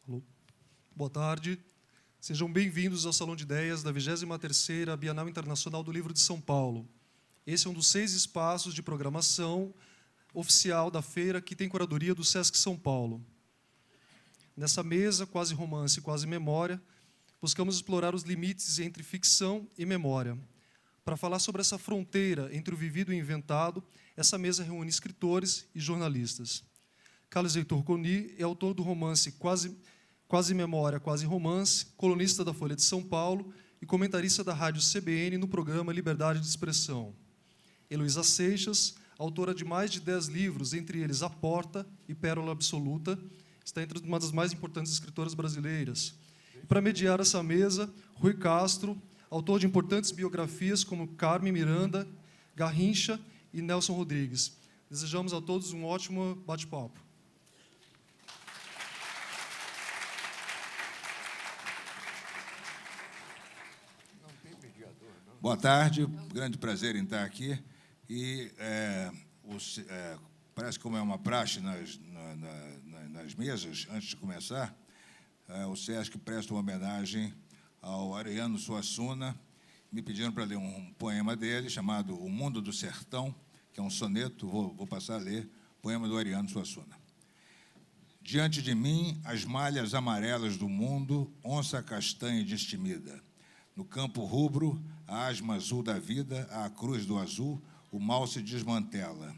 Alô? Boa tarde. Sejam bem-vindos ao Salão de Ideias da 23ª Bienal Internacional do Livro de São Paulo. Esse é um dos 6 espaços de programação oficial da feira que tem curadoria do Sesc São Paulo. Nessa mesa, quase romance, quase memória, buscamos explorar os limites entre ficção e memória. Para falar sobre essa fronteira entre o vivido e o inventado, essa mesa reúne escritores e jornalistas. Carlos Heitor Coni é autor do romance Quase Memória, Quase Romance, colunista da Folha de São Paulo e comentarista da rádio CBN no programa Liberdade de Expressão. Heloísa Seixas, autora de mais de 10 livros, entre eles A Porta e Pérola Absoluta, está entre uma das mais importantes escritoras brasileiras. E para mediar essa mesa, Rui Castro, autor de importantes biografias como Carmen Miranda, Garrincha e Nelson Rodrigues. Desejamos a todos um ótimo bate-papo. Boa tarde, grande prazer em estar aqui. E parece que, como é uma praxe nas mesas, antes de começar, o Sesc presta uma homenagem ao Ariano Suassuna. Me pediram para ler um poema dele, chamado O Mundo do Sertão, que é um soneto, vou passar a ler, poema do Ariano Suassuna. Diante de mim, as malhas amarelas do mundo, onça castanha destemida. No campo rubro, a asma azul da vida, a cruz do azul, o mal se desmantela.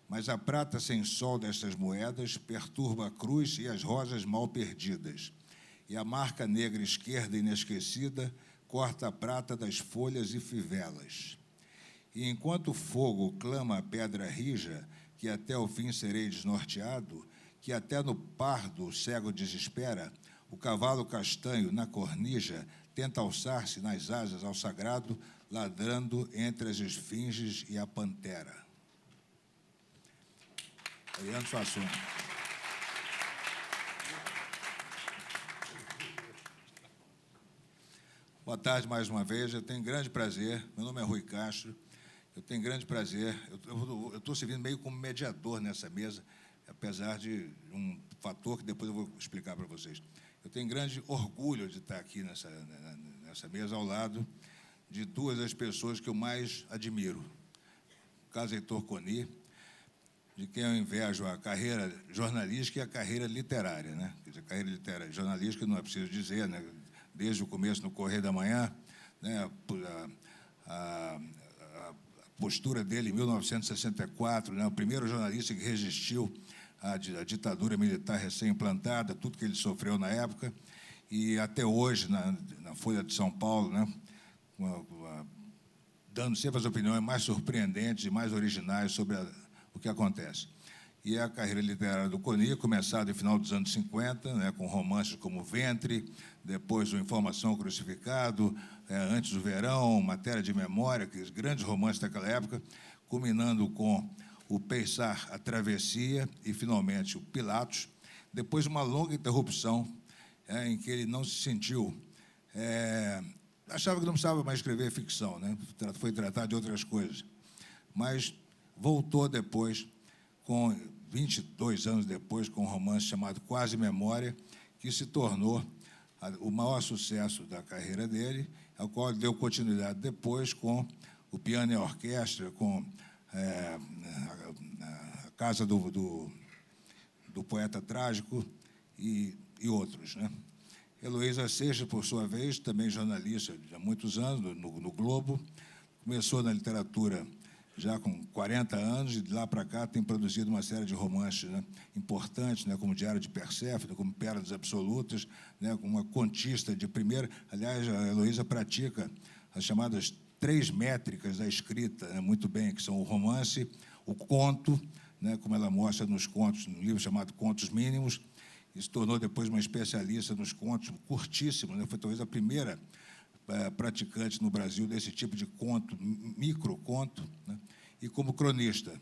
Mas a prata sem sol destas moedas perturba a cruz e as rosas mal perdidas. E a marca negra esquerda inesquecida corta a prata das folhas e fivelas. E enquanto o fogo clama a pedra rija, que até o fim serei desnorteado, que até no pardo o cego desespera, o cavalo castanho, na cornija, tenta alçar-se nas asas ao sagrado, ladrando entre as esfinges e a pantera. Ariano Suassuna. Boa tarde mais uma vez. Eu tenho grande prazer. Meu nome é Rui Castro. Eu tenho grande prazer. Eu estou servindo meio como mediador nessa mesa, apesar de um fator que depois eu vou explicar para vocês. Eu tenho grande orgulho de estar aqui nessa mesa ao lado de duas das pessoas que eu mais admiro. Carlos Heitor Coni, de quem eu invejo a carreira jornalística e a carreira literária, né? Quer dizer, a carreira literária, jornalística não é preciso dizer, né? Desde o começo no Correio da Manhã, né? A postura dele em 1964, né? O primeiro jornalista que resistiu à ditadura militar recém-implantada, tudo que ele sofreu na época, e até hoje, na Folha de São Paulo, né? Dando sempre as opiniões mais surpreendentes e mais originais sobre o que acontece. E a carreira literária do Coni, começada no final dos anos 50, né, com romances como Ventre, depois o Informação Crucificado, Antes do Verão, Matéria de Memória, aqueles grandes romances daquela época, culminando com o Peixar, a Travessia e, finalmente, o Pilatos. Depois, uma longa interrupção em que ele não se sentiu... achava que não precisava mais escrever ficção, né? Foi tratar de outras coisas. Mas voltou depois, 22 anos depois, com um romance chamado Quase Memória, que se tornou o maior sucesso da carreira dele, ao qual ele deu continuidade depois com o Piano e a Orquestra, com a Casa do Poeta Trágico e outros, né? Heloísa Seixas, por sua vez, também jornalista há muitos anos, no Globo, começou na literatura já com 40 anos, e de lá para cá tem produzido uma série de romances, né, importantes, né, como Diário de Perséfone, como Pérolas Absolutas, né, como uma contista de primeira. Aliás, a Heloísa pratica as chamadas 3 métricas da escrita, né, muito bem, que são o romance, o conto, né, como ela mostra nos contos, no livro chamado Contos Mínimos, e se tornou depois uma especialista nos contos curtíssimos, né, foi talvez a primeira praticante no Brasil desse tipo de conto, microconto, né? E como cronista.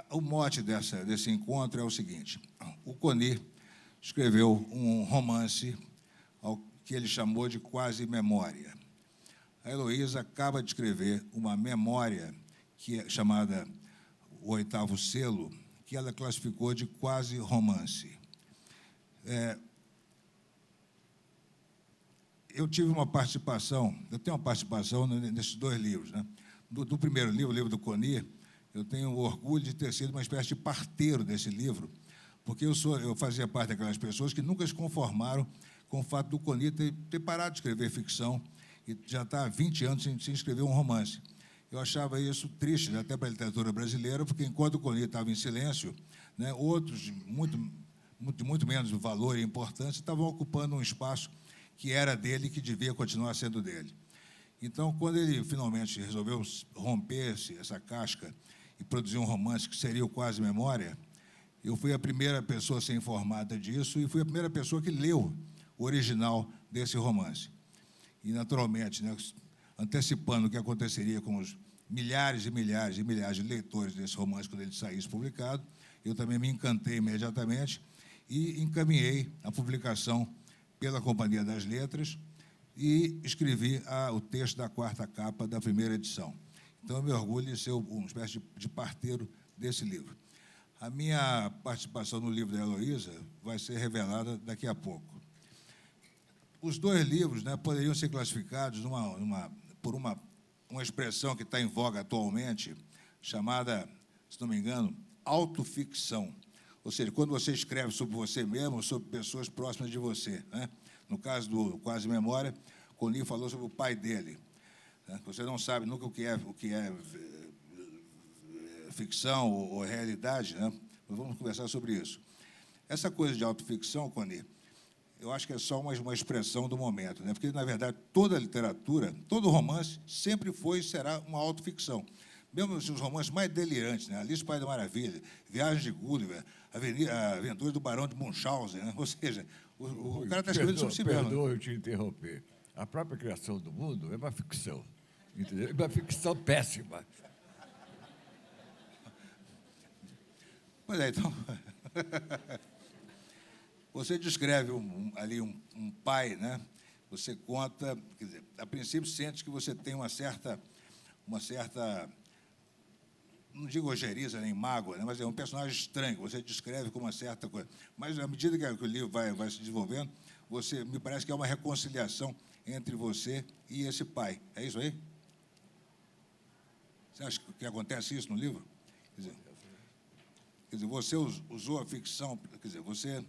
O mote desse encontro é o seguinte: o Coni escreveu um romance ao que ele chamou de Quase Memória. A Heloísa acaba de escrever uma memória que é chamada O Oitavo Selo, que que ela classificou de quase romance. Eu tenho uma participação nesses dois livros, né? Do primeiro livro, o livro do Coni, eu tenho o orgulho de ter sido uma espécie de parteiro desse livro, porque eu fazia parte daquelas pessoas que nunca se conformaram com o fato do Coni ter parado de escrever ficção e já está há 20 anos sem escrever um romance. Eu achava isso triste, até para a literatura brasileira, porque enquanto o Coni estava em silêncio, né, outros de muito menos valor e importância estavam ocupando um espaço que era dele e que devia continuar sendo dele. Então, quando ele finalmente resolveu romper essa casca e produzir um romance que seria o Quase Memória, eu fui a primeira pessoa a ser informada disso e fui a primeira pessoa que leu o original desse romance. E, naturalmente, né, antecipando o que aconteceria com os milhares e milhares e milhares de leitores desse romance quando ele saísse publicado, eu também me encantei imediatamente e encaminhei a publicação pela Companhia das Letras e escrevi o texto da 4ª capa da primeira edição. Então, eu me orgulho de ser uma espécie de parteiro desse livro. A minha participação no livro da Heloísa vai ser revelada daqui a pouco. Os dois livros, né, poderiam ser classificados por uma expressão que está em voga atualmente, chamada, se não me engano, autoficção. Ou seja, quando você escreve sobre você mesmo, sobre pessoas próximas de você, né? No caso do Quase Memória, Coni falou sobre o pai dele, né? Você não sabe nunca o que é ficção ou realidade, né? Mas vamos conversar sobre isso. Essa coisa de autoficção, Coni, eu acho que é só uma expressão do momento, né? Porque, na verdade, toda a literatura, todo romance sempre foi e será uma autoficção. Mesmo os romances mais delirantes, né? Alice, País da Maravilha, Viagem de Gulliver, a Aventura do Barão de Munchausen, né? Ou seja, o cara está escrevendo sobre si mesmo. Perdoa eu te interromper. A própria criação do mundo é uma ficção, entendeu? É uma ficção péssima. Pois é, então... Você descreve ali um pai, né? Você conta, quer dizer, a princípio sente que você tem uma certa, não digo ojeriza nem mágoa, né? Mas é um personagem estranho, você descreve com uma certa coisa. Mas, à medida que o livro vai se desenvolvendo, me parece que é uma reconciliação entre você e esse pai. É isso aí? Você acha que acontece isso no livro? Quer dizer, você usou a ficção, quer dizer, você...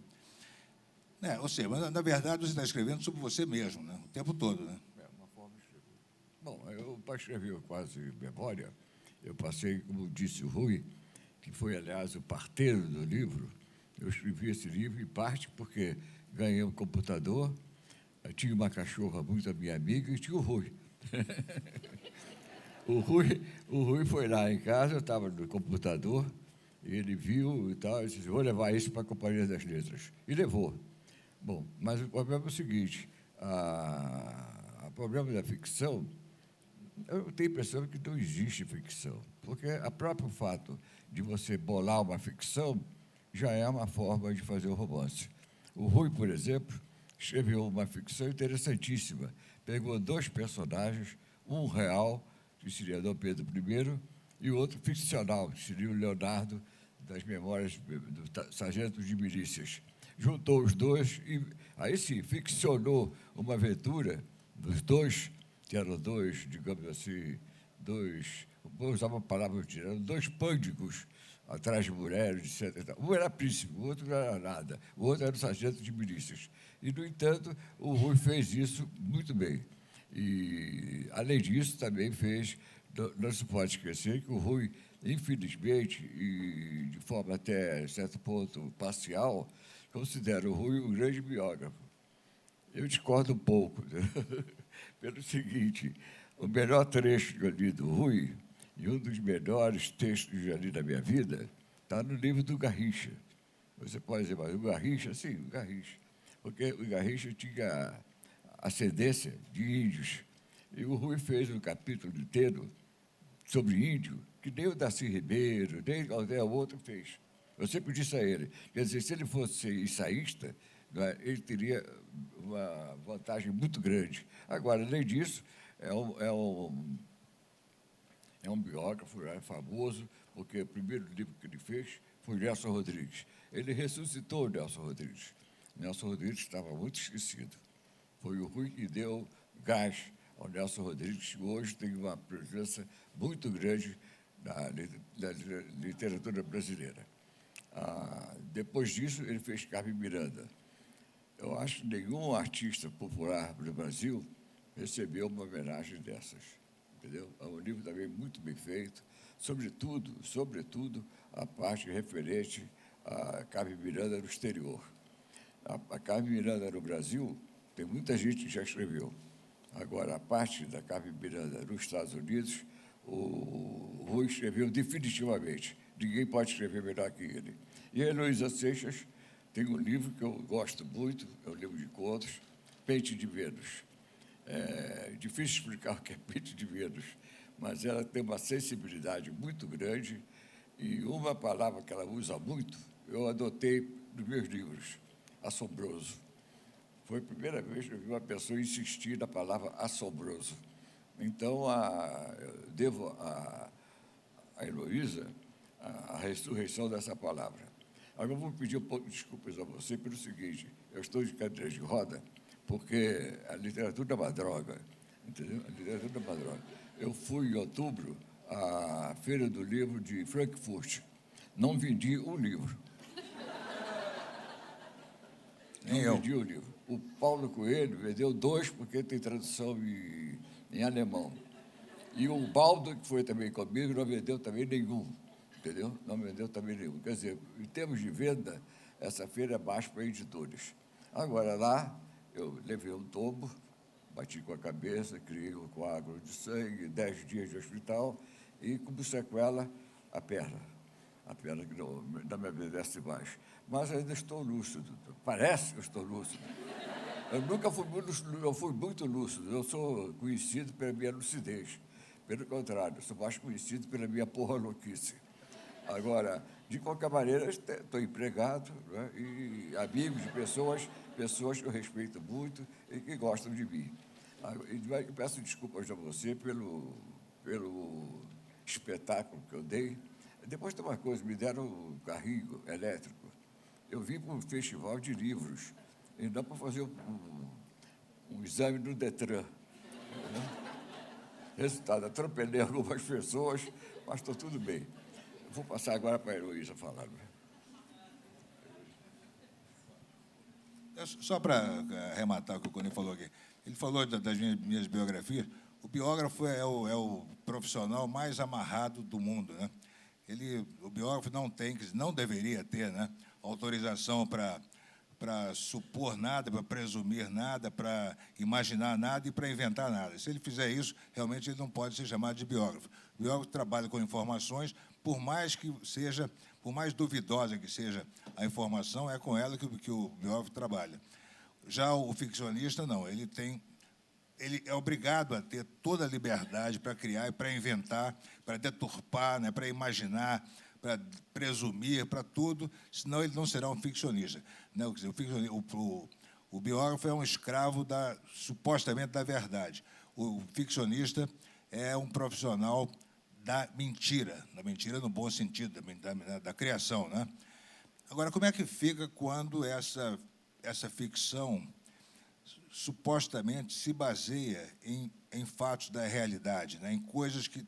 ou seja, mas, na verdade, você está escrevendo sobre você mesmo, né? O tempo todo, né? É uma forma de escrever. Bom, eu, para escrever o Quase Memória, eu passei, como disse o Rui, que foi, aliás, o parteiro do livro, eu escrevi esse livro, em parte porque ganhei um computador, tinha uma cachorra muito minha amiga e tinha o Rui. O Rui foi lá em casa, eu estava no computador, e ele viu e tal, e disse, vou levar isso para a Companhia das Letras. E levou. Bom, mas o problema é o seguinte, o problema da ficção, eu tenho a impressão que não existe ficção, porque o próprio fato de você bolar uma ficção já é uma forma de fazer o romance. O Rui, por exemplo, escreveu uma ficção interessantíssima. Pegou dois personagens, um real, que seria Dom Pedro I, e o outro ficcional, que seria o Leonardo, das Memórias do Sargento de Milícias. Juntou os dois e, aí sim, ficcionou uma aventura dos dois, que eram dois, digamos assim, vou usar uma palavra, eram dois pândicos atrás de mulheres, etc. Um era príncipe, o outro não era nada, o outro era o sargento de milícias. E, no entanto, o Rui fez isso muito bem. E, além disso, também fez, não se pode esquecer que o Rui, infelizmente, e de forma até certo ponto parcial, considera o Rui um grande biógrafo. Eu discordo um pouco, né? Pelo seguinte, o melhor trecho que eu li do Rui, e um dos melhores textos que eu já li na minha vida, está no livro do Garrincha. Você pode dizer, mas o Garrincha, sim, o Garrincha. Porque o Garrincha tinha ascendência de índios. E o Rui fez um capítulo inteiro sobre índio, que nem o Darcy Ribeiro, nem qualquer outro fez. Eu sempre disse a ele, quer dizer, se ele fosse ensaísta, ele teria uma vantagem muito grande. Agora, além disso, é um biógrafo famoso, porque o primeiro livro que ele fez foi Nelson Rodrigues. Ele ressuscitou o Nelson Rodrigues. Nelson Rodrigues estava muito esquecido. Foi o Rui que deu gás ao Nelson Rodrigues, que hoje tem uma presença muito grande na literatura brasileira. Depois disso, ele fez Carmen Miranda. Eu acho que nenhum artista popular do Brasil recebeu uma homenagem dessas, entendeu? É um livro também muito bem feito, sobretudo a parte referente a Carmen Miranda no exterior. A Carmen Miranda no Brasil, tem muita gente que já escreveu. Agora, a parte da Carmen Miranda nos Estados Unidos, o Rui escreveu definitivamente. Ninguém pode escrever melhor que ele. E a Heloísa Seixas tem um livro que eu gosto muito, é um livro de contos, Pente de Vênus. É difícil explicar o que é Pente de Vênus, mas ela tem uma sensibilidade muito grande e uma palavra que ela usa muito, eu adotei nos meus livros, assombroso. Foi a primeira vez que eu vi uma pessoa insistir na palavra assombroso. Então, eu devo a Heloísa a ressurreição dessa palavra. Agora, eu vou pedir um pouco de desculpas a você pelo seguinte, eu estou de cadeira de roda, porque a literatura é uma droga, entendeu? A literatura é uma droga. Eu fui, em outubro, à Feira do Livro de Frankfurt. Não vendi um livro. Não vendi um livro. O Paulo Coelho vendeu 2, porque tem tradução em alemão. E o Baldo, que foi também comigo, não vendeu também nenhum. Entendeu? Não vendeu também nenhum. Quer dizer, em termos de venda, essa feira é mais para editores. Agora, lá, eu levei um tombo, bati com a cabeça, criei um coágulo de sangue, 10 dias de hospital, e, como sequela, a perna que não me obedece mais. Mas ainda estou lúcido. Parece que eu estou lúcido. Eu nunca fui muito lúcido. Eu sou conhecido pela minha lucidez. Pelo contrário, eu sou mais conhecido pela minha porra louquice. Agora, de qualquer maneira, estou empregado, né, e amigos de pessoas que eu respeito muito e que gostam de mim. Eu peço desculpas a você pelo espetáculo que eu dei. Depois tem uma coisa, me deram um carrinho elétrico. Eu vim para um festival de livros, e não para fazer um exame no Detran. Né? Resultado, atropelei algumas pessoas, mas estou tudo bem. Vou passar agora para a Heloísa falar. Só para arrematar o que o Coni falou aqui. Ele falou das minhas biografias. O biógrafo é o profissional mais amarrado do mundo, né? O biógrafo não deveria ter, né, autorização para supor nada, para presumir nada, para imaginar nada e para inventar nada. Se ele fizer isso, realmente ele não pode ser chamado de biógrafo. O biógrafo trabalha com informações, por mais duvidosa que seja a informação, é com ela que o biógrafo trabalha. Já o ficcionista, não, ele é obrigado a ter toda a liberdade para criar e para inventar, para deturpar, né, para imaginar, para presumir, para tudo, senão ele não será um ficcionista. Não, quer dizer, o biógrafo é um escravo supostamente da verdade. O ficcionista é um profissional da mentira no bom sentido, da criação, né? Agora, como é que fica quando essa ficção supostamente se baseia em fatos da realidade, né, em coisas que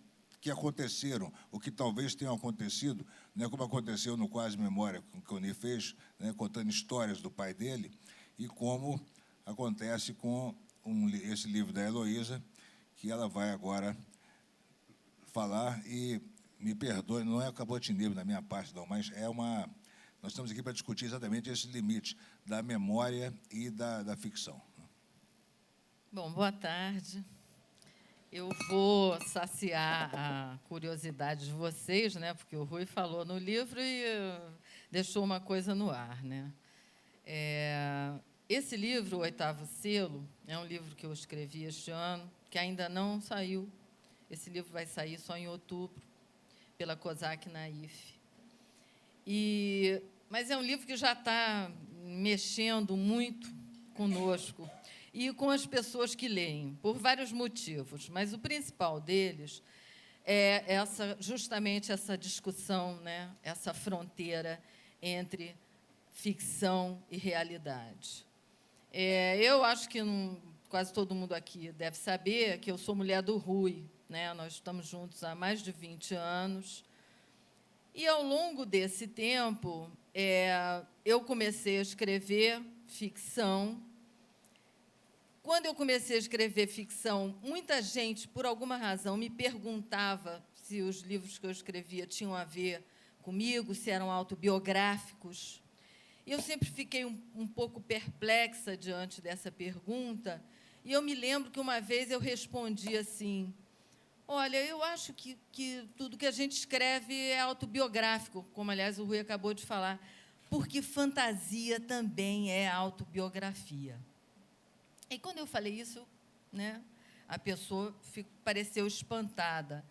aconteceram, ou que talvez tenham acontecido, né, como aconteceu no Quase Memória, que o Coni fez, né, contando histórias do pai dele, e como acontece com esse livro da Heloísa, que ela vai agora falar, e me perdoe, não é cabotinismo da minha parte, não, mas nós estamos aqui para discutir exatamente esse limite da memória e da ficção. Bom, boa tarde. Eu vou saciar a curiosidade de vocês, né, porque o Rui falou no livro e deixou uma coisa no ar, né? Esse livro, O Oitavo Selo, é um livro que eu escrevi este ano, que ainda não saiu. Esse livro vai sair só em outubro, pela COSAC Naif. Mas é um livro que já está mexendo muito conosco e com as pessoas que leem, por vários motivos. Mas o principal deles é justamente essa discussão, né, essa fronteira entre ficção e realidade. Eu acho que quase todo mundo aqui deve saber que eu sou mulher do Rui, né? Nós estamos juntos há mais de 20 anos. E, ao longo desse tempo, eu comecei a escrever ficção. Quando eu comecei a escrever ficção, muita gente, por alguma razão, me perguntava se os livros que eu escrevia tinham a ver comigo, se eram autobiográficos. E eu sempre fiquei um pouco perplexa diante dessa pergunta, e eu me lembro que uma vez eu respondi assim: olha, eu acho que tudo que a gente escreve é autobiográfico, como, aliás, o Rui acabou de falar, porque fantasia também é autobiografia. E, quando eu falei isso, né, a pessoa pareceu espantada.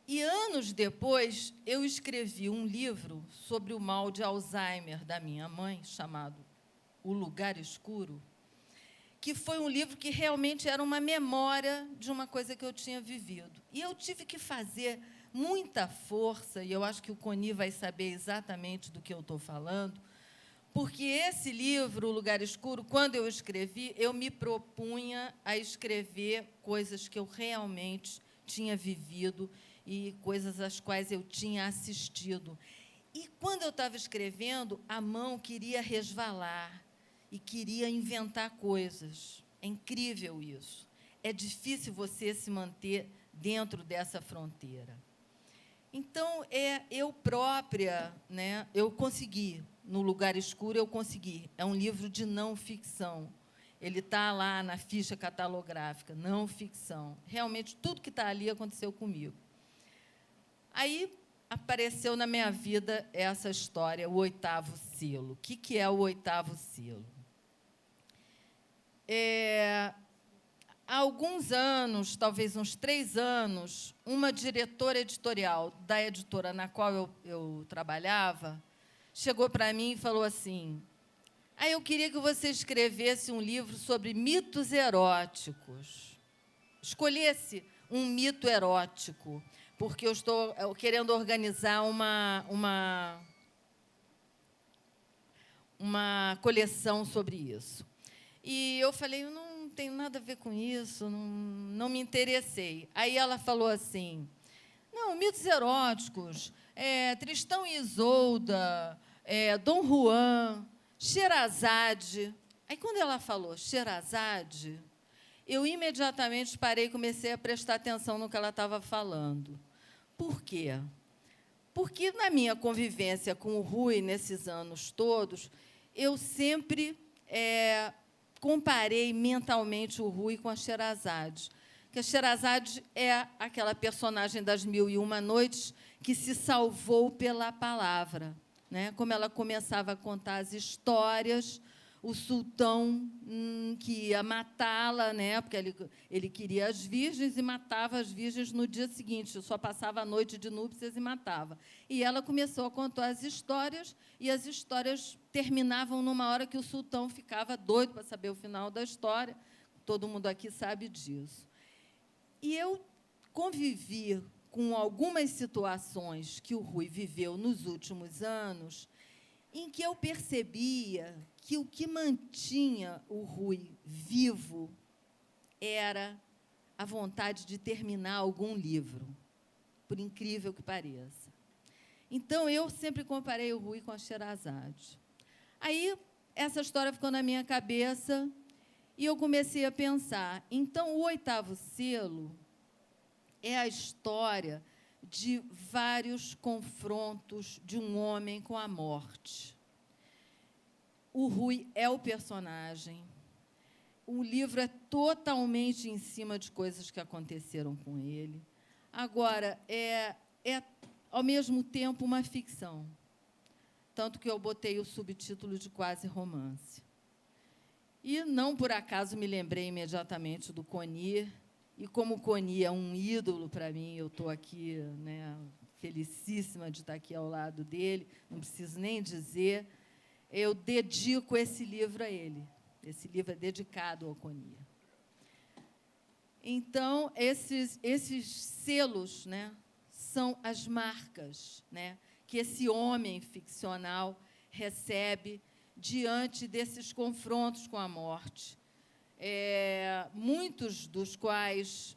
E, anos depois, eu escrevi um livro sobre o mal de Alzheimer da minha mãe, chamado O Lugar Escuro, que foi um livro que realmente era uma memória de uma coisa que eu tinha vivido. E eu tive que fazer muita força, e eu acho que o Coni vai saber exatamente do que eu estou falando, porque esse livro, O Lugar Escuro, quando eu escrevi, eu me propunha a escrever coisas que eu realmente tinha vivido e coisas às quais eu tinha assistido. E, quando eu estava escrevendo, a mão queria resvalar e queria inventar coisas. É incrível isso. É difícil você se manter dentro dessa fronteira. Então, eu própria, né, eu consegui, no Lugar Escuro, eu consegui. É um livro de não ficção. Ele está lá na ficha catalográfica, não ficção. Realmente, tudo que está ali aconteceu comigo. Aí apareceu na minha vida essa história, o 8º selo. O que é o 8º selo? Há alguns anos, talvez uns 3 anos, uma diretora editorial da editora na qual eu trabalhava chegou para mim e falou assim: eu queria que você escrevesse um livro sobre mitos eróticos. Escolhesse um mito erótico, porque eu estou querendo organizar uma coleção sobre isso. E eu falei: eu não tenho nada a ver com isso, não me interessei. Aí ela falou assim: não, mitos eróticos, Tristão e Isolda, Dom Juan, Sherazade. Aí, quando ela falou Sherazade, eu imediatamente parei e comecei a prestar atenção no que ela estava falando. Por quê? Porque, na minha convivência com o Rui, nesses anos todos, eu sempre comparei mentalmente o Rui com a Sherazade. Que a Sherazade é aquela personagem das 1001 Noites que se salvou pela palavra, né? Como ela começava a contar as histórias, o sultão que ia matá-la, né? Porque ele queria as virgens e matava as virgens no dia seguinte, só passava a noite de núpcias e matava. E ela começou a contar as histórias, e as histórias terminavam numa hora que o sultão ficava doido para saber o final da história. Todo mundo aqui sabe disso. E eu convivi com algumas situações que o Rui viveu nos últimos anos, em que eu percebia que o que mantinha o Rui vivo era a vontade de terminar algum livro, por incrível que pareça. Então, eu sempre comparei o Rui com a Sherazade. Aí, essa história ficou na minha cabeça e eu comecei a pensar, então, o 8º selo é a história de vários confrontos de um homem com a morte. O Rui é o personagem. O livro é totalmente em cima de coisas que aconteceram com ele. Agora, é ao mesmo tempo, uma ficção. Tanto que eu botei o subtítulo de quase romance. E, não por acaso, me lembrei imediatamente do Coni. E, como o Coni é um ídolo para mim, eu estou aqui, né, felicíssima de estar aqui ao lado dele, não preciso nem dizer, eu dedico esse livro a ele. Esse livro é dedicado ao Coni. Então, esses selos, né, são as marcas, né, que esse homem ficcional recebe diante desses confrontos com a morte. Muitos dos quais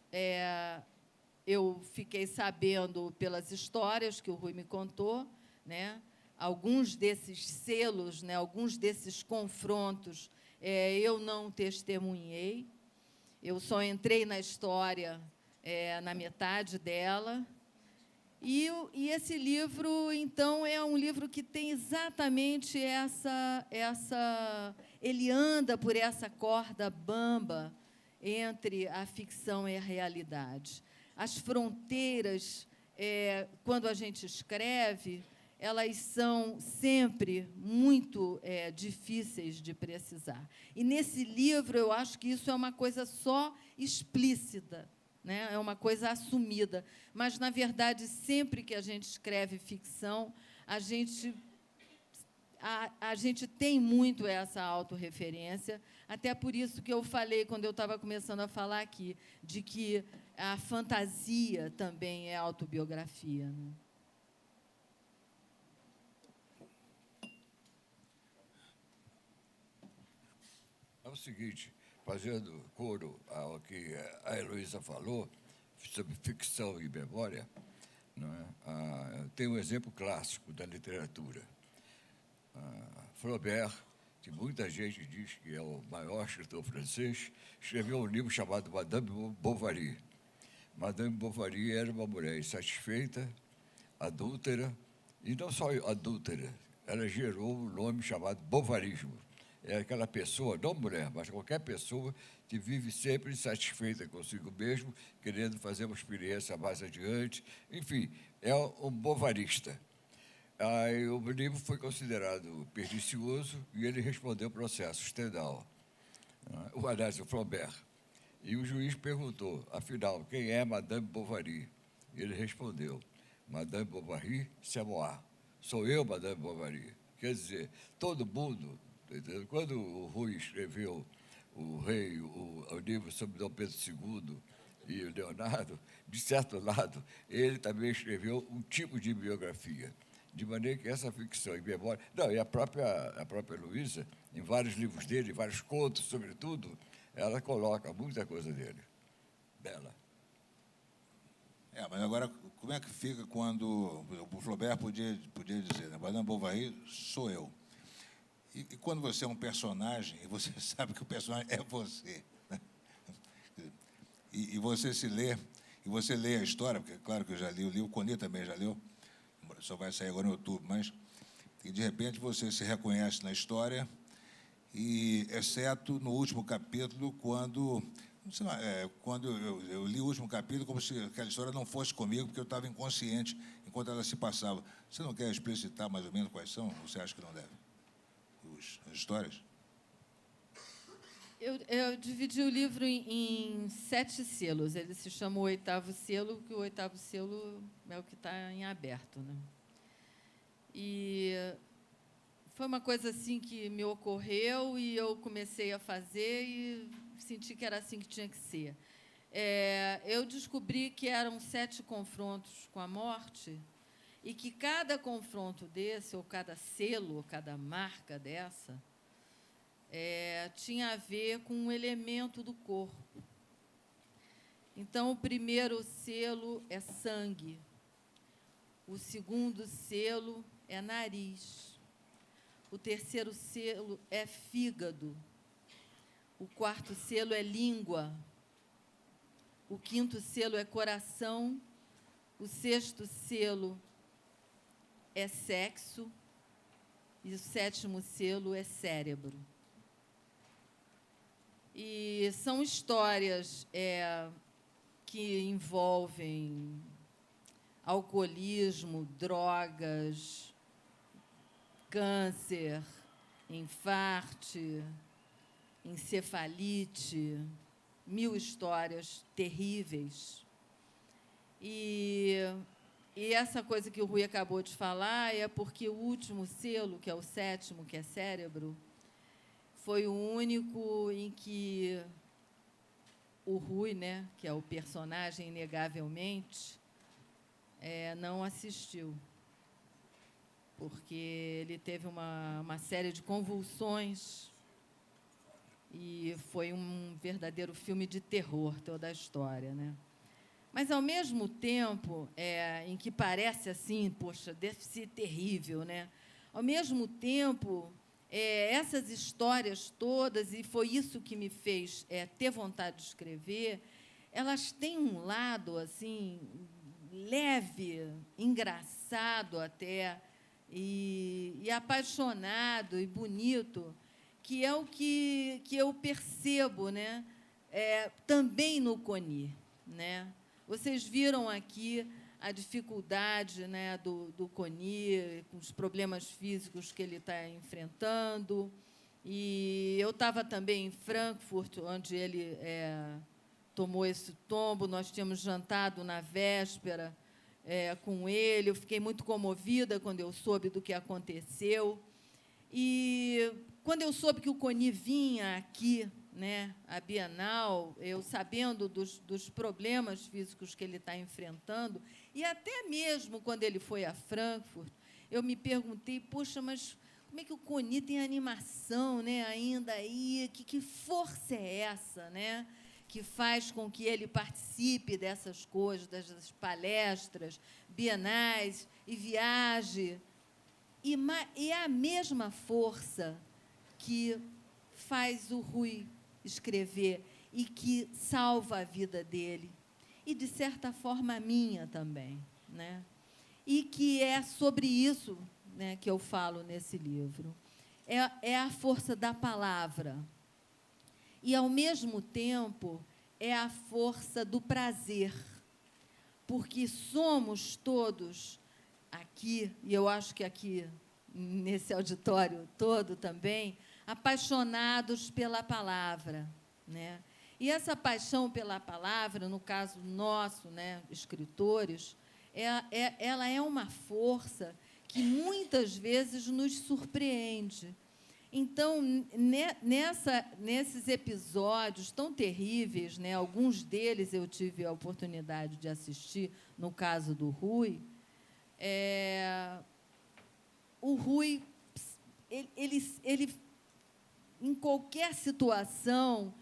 eu fiquei sabendo pelas histórias que o Rui me contou, né? Alguns desses selos, né, alguns desses confrontos, eu não testemunhei. Eu só entrei na história na metade dela. E esse livro, então, é um livro que tem exatamente ele anda por essa corda bamba entre a ficção e a realidade. As fronteiras, quando a gente escreve, elas são sempre muito difíceis de precisar. E, nesse livro, eu acho que isso é uma coisa só explícita, né? É uma coisa assumida. Mas, na verdade, sempre que a gente escreve ficção, a gente tem muito essa autorreferência, até por isso que eu falei, quando eu estava começando a falar aqui, de que a fantasia também é autobiografia, né? É o seguinte, fazendo coro ao que a Heloísa falou, sobre ficção e memória, não é? Tem um exemplo clássico da literatura. Flaubert, que muita gente diz que é o maior escritor francês, escreveu um livro chamado Madame Bovary. Madame Bovary era uma mulher insatisfeita, adúltera, e não só adúltera, ela gerou um nome chamado bovarismo. É aquela pessoa, não mulher, mas qualquer pessoa que vive sempre insatisfeita consigo mesmo, querendo fazer uma experiência mais adiante. Enfim, é um bovarista. Aí o livro foi considerado pernicioso e ele respondeu o processo, Stendhal, aliás, o Flaubert. E o juiz perguntou, afinal, quem é Madame Bovary? Ele respondeu, Madame Bovary, c'est moi. Sou eu, Madame Bovary. Quer dizer, todo mundo, quando o Rui escreveu o livro sobre Dom Pedro II e o Leonardo, de certo lado, ele também escreveu um tipo de biografia. De maneira que essa ficção e memória... Não, e a própria Luísa, em vários livros dele, vários contos, sobretudo, ela coloca muita coisa dela. Mas agora, como é que fica quando o Flaubert podia dizer, né, Madame Bovary sou eu. E quando você é um personagem, e você sabe que o personagem é você, né? E você lê a história, porque, claro que eu já li o livro, o Coni também já leu, só vai sair agora em outubro, mas e de repente você se reconhece na história, e exceto no último capítulo, quando eu li o último capítulo, como se aquela história não fosse comigo, porque eu estava inconsciente enquanto ela se passava. Você não quer explicitar mais ou menos quais são? Ou você acha que não deve? As histórias? Eu dividi o livro em 7 selos. Ele se chama O Oitavo Selo, que o oitavo selo é o que está em aberto, né? E foi uma coisa assim que me ocorreu e eu comecei a fazer e senti que era assim que tinha que ser. Eu descobri que eram 7 confrontos com a morte e que cada confronto desse, ou cada selo, ou cada marca dessa, tinha a ver com um elemento do corpo. Então, o primeiro selo é sangue, o segundo selo é nariz, o terceiro selo é fígado, o quarto selo é língua, o quinto selo é coração, o sexto selo é sexo e o sétimo selo é cérebro. E são histórias que envolvem alcoolismo, drogas, câncer, infarte, encefalite, 1000 histórias terríveis. E essa coisa que o Rui acabou de falar é porque o último selo, que é o sétimo, que é cérebro, foi o único em que o Rui, né, que é o personagem, inegavelmente, não assistiu, porque ele teve uma série de convulsões e foi um verdadeiro filme de terror, toda a história, né? Mas, ao mesmo tempo, em que parece assim, poxa, deve ser terrível, né? Ao mesmo tempo, essas histórias todas, e foi isso que me fez ter vontade de escrever, elas têm um lado assim leve, engraçado até, e apaixonado e bonito, que é o que eu percebo, né? Também no Coni, né? Vocês viram aqui a dificuldade, né, do Coni, com os problemas físicos que ele está enfrentando. E eu estava também em Frankfurt, onde ele tomou esse tombo. Nós tínhamos jantado na véspera com ele. Eu fiquei muito comovida quando eu soube do que aconteceu. E quando eu soube que o Coni vinha aqui, né, a Bienal, eu sabendo dos problemas físicos que ele está enfrentando, e até mesmo quando ele foi a Frankfurt, eu me perguntei, poxa, mas como é que o Coni tem animação, né, ainda aí? Que força é essa, né, que faz com que ele participe dessas coisas, das palestras bienais e viaje? E é a mesma força que faz o Rui escrever e que salva a vida dele, e, de certa forma, a minha também, né? E que é sobre isso, né, que eu falo nesse livro. É a força da palavra. E, ao mesmo tempo, é a força do prazer, porque somos todos aqui, e eu acho que aqui, nesse auditório todo também, apaixonados pela palavra, né? E essa paixão pela palavra, no caso nosso, né, escritores, ela é uma força que muitas vezes nos surpreende. Então, nesses episódios tão terríveis, né, alguns deles eu tive a oportunidade de assistir, no caso do Rui, o Rui, ele em qualquer situação,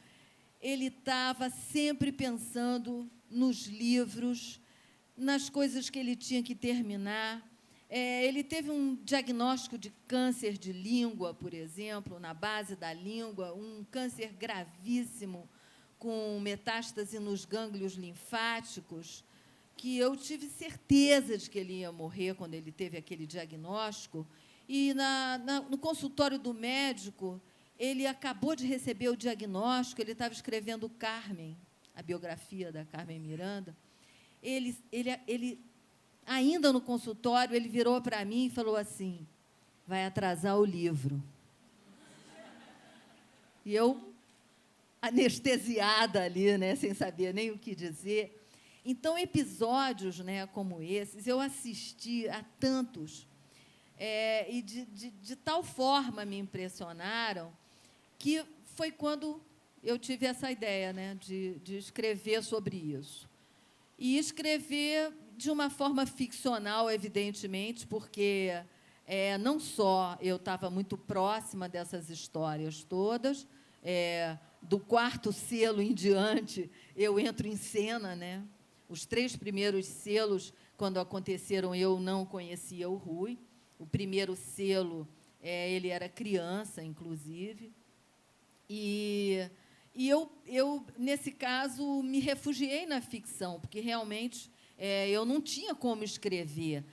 ele estava sempre pensando nos livros, nas coisas que ele tinha que terminar. Ele teve um diagnóstico de câncer de língua, por exemplo, na base da língua, um câncer gravíssimo, com metástase nos gânglios linfáticos, que eu tive certeza de que ele ia morrer quando ele teve aquele diagnóstico. E no consultório do médico, ele acabou de receber o diagnóstico, ele estava escrevendo Carmen, a biografia da Carmen Miranda. Ele ainda no consultório, ele virou para mim e falou assim: vai atrasar o livro. E eu, anestesiada ali, né, sem saber nem o que dizer. Então, episódios, né, como esses, eu assisti a tantos, e de tal forma me impressionaram, que foi quando eu tive essa ideia, né, de escrever sobre isso. E escrever de uma forma ficcional, evidentemente, porque não só eu estava muito próxima dessas histórias todas, do quarto selo em diante, eu entro em cena, né? Os 3 primeiros selos, quando aconteceram, eu não conhecia o Rui. O primeiro selo, ele era criança, inclusive. E eu, nesse caso, me refugiei na ficção, porque realmente eu não tinha como escrever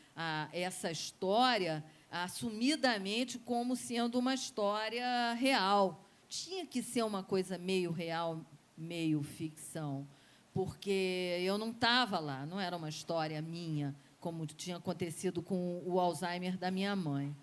essa história assumidamente como sendo uma história real. Tinha que ser uma coisa meio real, meio ficção, porque eu não estava lá, não era uma história minha, como tinha acontecido com o Alzheimer da minha mãe.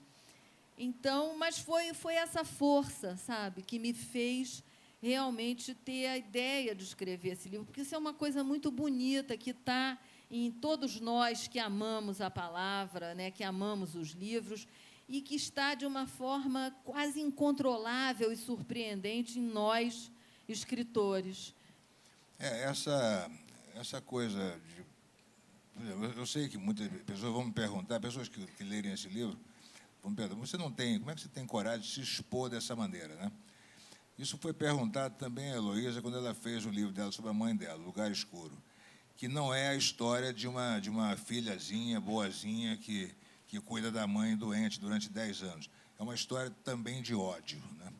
Então, mas foi essa força, sabe, que me fez realmente ter a ideia de escrever esse livro, porque isso é uma coisa muito bonita, que está em todos nós que amamos a palavra, né, que amamos os livros, e que está de uma forma quase incontrolável e surpreendente em nós, escritores. Essa coisa de... Por exemplo, eu sei que muitas pessoas vão me perguntar, pessoas que lerem esse livro, vão me perguntar, como é que você tem coragem de se expor dessa maneira, né? Isso foi perguntado também a Heloísa quando ela fez o livro dela sobre a mãe dela, Lugar Escuro, que não é a história de uma filhazinha boazinha que cuida da mãe doente durante 10 anos. É uma história também de ódio, né?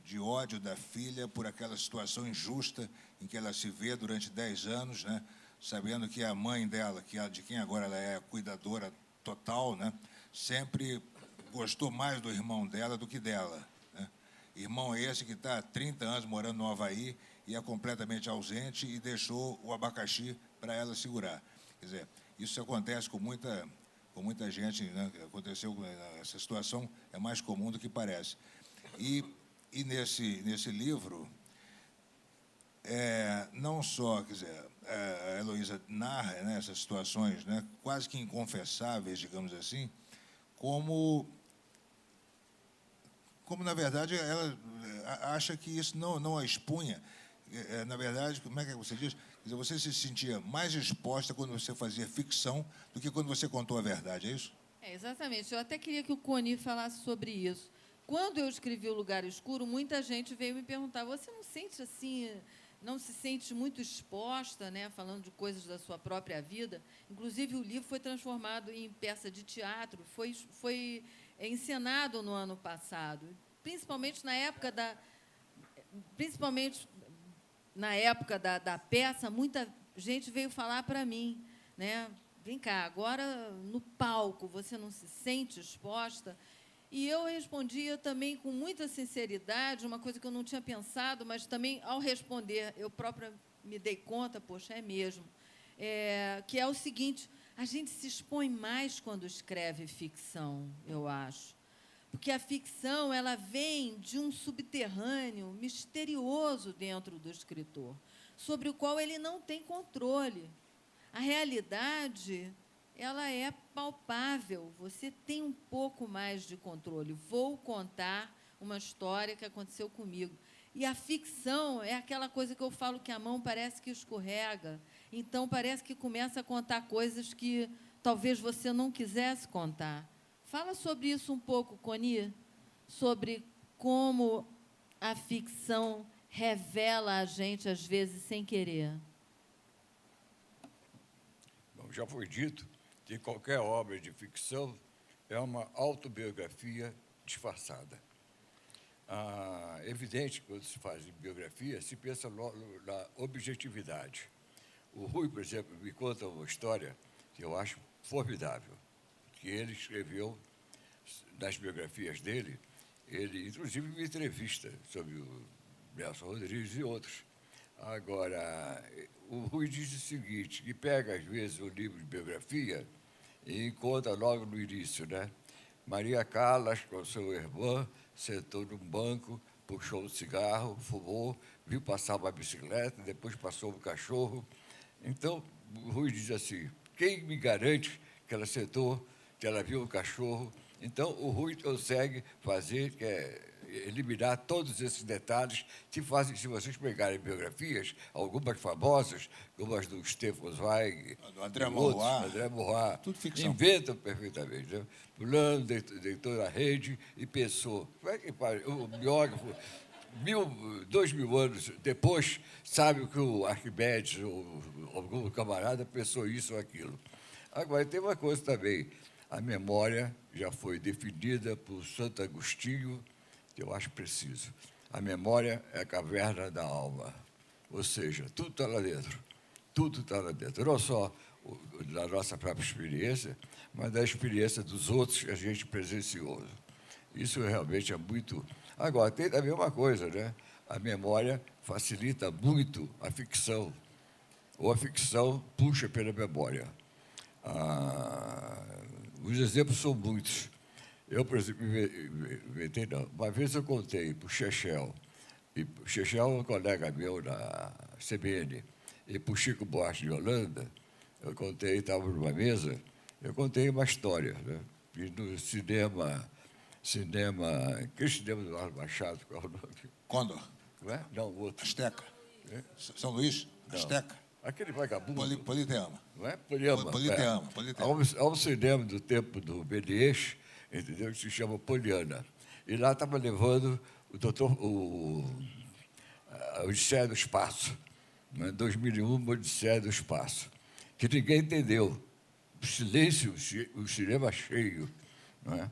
De ódio da filha por aquela situação injusta em que ela se vê durante 10 anos, né? Sabendo que a mãe dela, de quem agora ela é a cuidadora total, né? Sempre gostou mais do irmão dela do que dela, né? Irmão esse que está há 30 anos morando no Havaí e é completamente ausente e deixou o abacaxi para ela segurar. Quer dizer, isso acontece com muita gente, né? Aconteceu, essa situação é mais comum do que parece. E nesse livro, não só, quer dizer, a Heloísa narra, né, essas situações, né, quase que inconfessáveis, digamos assim, como na verdade, ela acha que isso não a expunha. Na verdade, como é que você diz? Quer dizer, você se sentia mais exposta quando você fazia ficção do que quando você contou a verdade, é isso? Exatamente. Eu até queria que o Coni falasse sobre isso. Quando eu escrevi O Lugar Escuro, muita gente veio me perguntar: você não sente assim, não se sente muito exposta, né, falando de coisas da sua própria vida? Inclusive, o livro foi transformado em peça de teatro, foi encenado no ano passado, principalmente na época da peça, muita gente veio falar para mim, né? Vem cá, agora no palco você não se sente exposta? E eu respondia também com muita sinceridade, uma coisa que eu não tinha pensado, mas também, ao responder, eu própria me dei conta, poxa, é mesmo, que é o seguinte: a gente se expõe mais quando escreve ficção, eu acho. Porque a ficção, ela vem de um subterrâneo misterioso dentro do escritor, sobre o qual ele não tem controle. A realidade, ela é palpável, você tem um pouco mais de controle. Vou contar uma história que aconteceu comigo. E a ficção é aquela coisa que eu falo que a mão parece que escorrega, então parece que começa a contar coisas que talvez você não quisesse contar. Fala sobre isso um pouco, Coni, sobre como a ficção revela a gente, às vezes, sem querer. Bom, já foi dito que qualquer obra de ficção é uma autobiografia disfarçada. É evidente que, quando se faz biografia, se pensa na objetividade. O Rui, por exemplo, me conta uma história que eu acho formidável, que ele escreveu nas biografias dele. Ele, inclusive, me entrevista sobre o Nelson Rodrigues e outros. Agora, o Rui diz o seguinte, que pega, às vezes, um livro de biografia e encontra logo no início, né? Maria Callas, com sua irmã, sentou num banco, puxou um cigarro, fumou, viu passar uma bicicleta, depois passou um cachorro. Então, o Rui diz assim: quem me garante que ela sentou, que ela viu um cachorro? Então, o Rui consegue fazer, eliminar todos esses detalhes que fazem, se vocês pegarem biografias, algumas famosas, como as do Stefan Zweig, do André Maurois, André Maurois, tudo ficção. inventam perfeitamente, né? Fulano deitou na rede e pensou. Como é que o biógrafo, 2.000 anos depois, sabe o que o Arquimedes ou algum camarada pensou isso ou aquilo. Agora, tem uma coisa também. A memória já foi definida por Santo Agostinho, que eu acho preciso. A memória é a caverna da alma. Ou seja, tudo está lá dentro. Tudo está lá dentro. Não só da nossa própria experiência, mas da experiência dos outros que a gente presenciou. Isso realmente é muito... Agora, tem também uma coisa, né? A memória facilita muito a ficção, ou a ficção puxa pela memória. Os exemplos são muitos. Eu, por exemplo, uma vez eu contei para o Chechel, e o Chechel é um colega meu na CBN, e para o Chico Buarque de Holanda, eu contei, estava numa mesa, eu contei uma história, né? E no cinema, aquele cinema do Largo Machado, qual é o nome? Condor. Não é? Não, o outro. Azteca. São Luís? Asteca? Aquele vagabundo. Politeama. Não é? Poliama. Politeama. Há um cinema do tempo do Méliès, entendeu? Que se chama Poliana. E lá estava levando a Odisseia do Espaço, né? 2001, Odisseia do Espaço, que ninguém entendeu. O silêncio, o cinema cheio. Não é?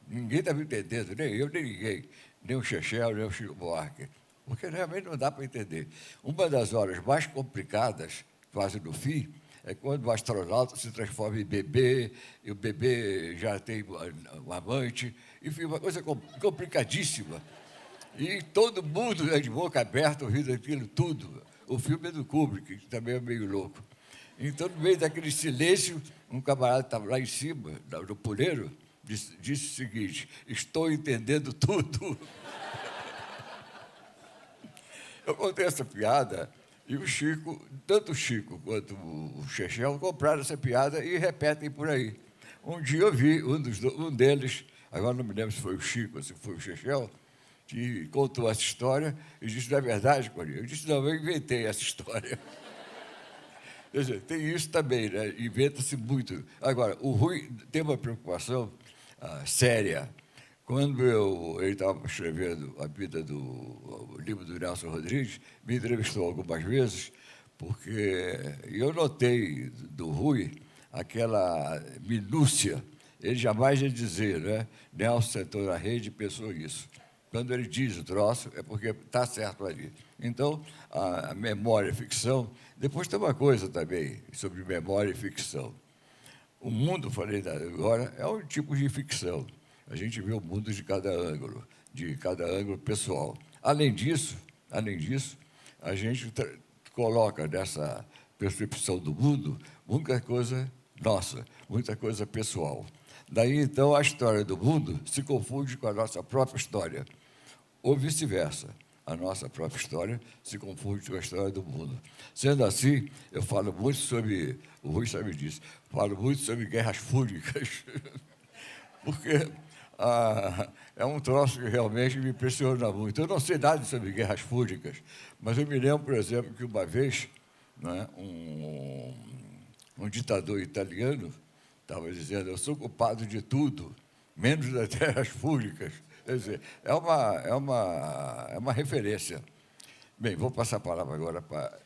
Ninguém estava entendendo, nem eu, nem ninguém, nem o Chechel, nem o Chico Buarque, porque realmente não dá para entender. Uma das horas mais complicadas, quase no fim, é quando o astronauta se transforma em bebê, e o bebê já tem um amante, enfim, uma coisa complicadíssima. E todo mundo é de boca aberta, ouvindo aquilo tudo. O filme é do Kubrick, que também é meio louco. Então, no meio daquele silêncio, um camarada estava lá em cima, no puleiro, disse o seguinte: estou entendendo tudo. Eu contei essa piada e o Chico, tanto o Chico quanto o Chechel, compraram essa piada e repetem por aí. Um dia eu vi um deles, agora não me lembro se foi o Chico ou se foi o Chechel, que contou essa história e disse: não é verdade, Corinha? Eu disse: não, eu inventei essa história. Quer dizer, tem isso também, né? Inventa-se muito. Agora, o Rui tem uma preocupação séria. Quando ele estava escrevendo o livro do Nelson Rodrigues, me entrevistou algumas vezes, porque eu notei do Rui aquela minúcia. Ele jamais ia dizer, né? Nelson sentou na rede e pensou isso. Quando ele diz o troço, é porque está certo ali. Então, a memória e ficção... Depois tem uma coisa também sobre memória e ficção. O mundo, falei agora, é um tipo de ficção. A gente vê o mundo de cada ângulo pessoal. Além disso, a gente coloca nessa percepção do mundo muita coisa nossa, muita coisa pessoal. Daí, então, a história do mundo se confunde com a nossa própria história, ou vice-versa. A nossa própria história se confunde com a história do mundo. Sendo assim, eu falo muito sobre, o Rui sabe disso, falo muito sobre guerras fúricas, porque é um troço que realmente me impressiona muito. Eu não sei nada sobre guerras fúricas, mas eu me lembro, por exemplo, que uma vez, né, um ditador italiano estava dizendo: eu sou culpado de tudo, menos das guerras fúricas. Quer dizer, é uma referência. Bem, vou passar a palavra agora para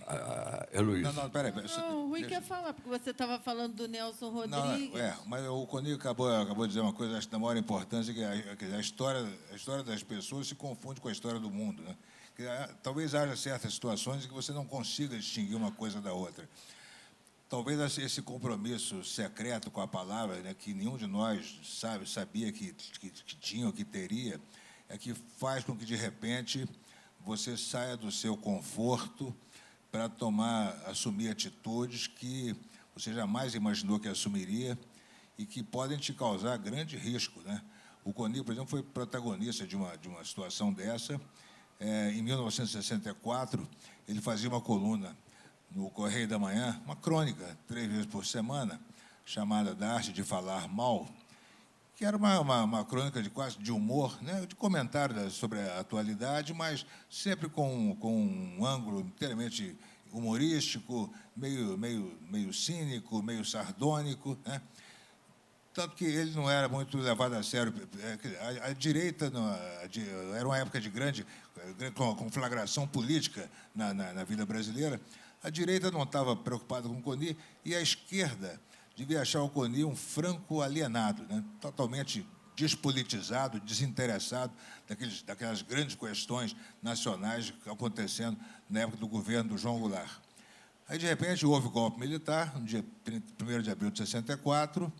a Heloísa. Não, peraí. Não, o Rui quer falar, porque você estava falando do Nelson Rodrigues. Mas o Coni acabou de dizer uma coisa, acho, da maior importância, que a história das pessoas se confunde com a história do mundo, né? Talvez haja certas situações em que você não consiga distinguir uma coisa da outra. Talvez esse compromisso secreto com a palavra, né, que nenhum de nós sabia que tinha ou que teria, é que faz com que, de repente, você saia do seu conforto para assumir atitudes que você jamais imaginou que assumiria e que podem te causar grande risco, né? O Coni, por exemplo, foi protagonista de uma situação dessa. Em 1964, ele fazia uma coluna no Correio da Manhã, uma crônica, 3 vezes por semana, chamada Da Arte de Falar Mal, que era uma crônica quase de humor, né, de comentário sobre a atualidade, mas sempre com um ângulo inteiramente humorístico, meio cínico, meio sardônico, né? Tanto que ele não era muito levado a sério. A direita era uma época de grande conflagração política na vida brasileira. A direita não estava preocupada com o Coni e a esquerda devia achar o Coni um franco alienado, né? Totalmente despolitizado, desinteressado daquelas grandes questões nacionais acontecendo na época do governo do João Goulart. Aí, de repente, houve o golpe militar, no dia 1º de abril de 64,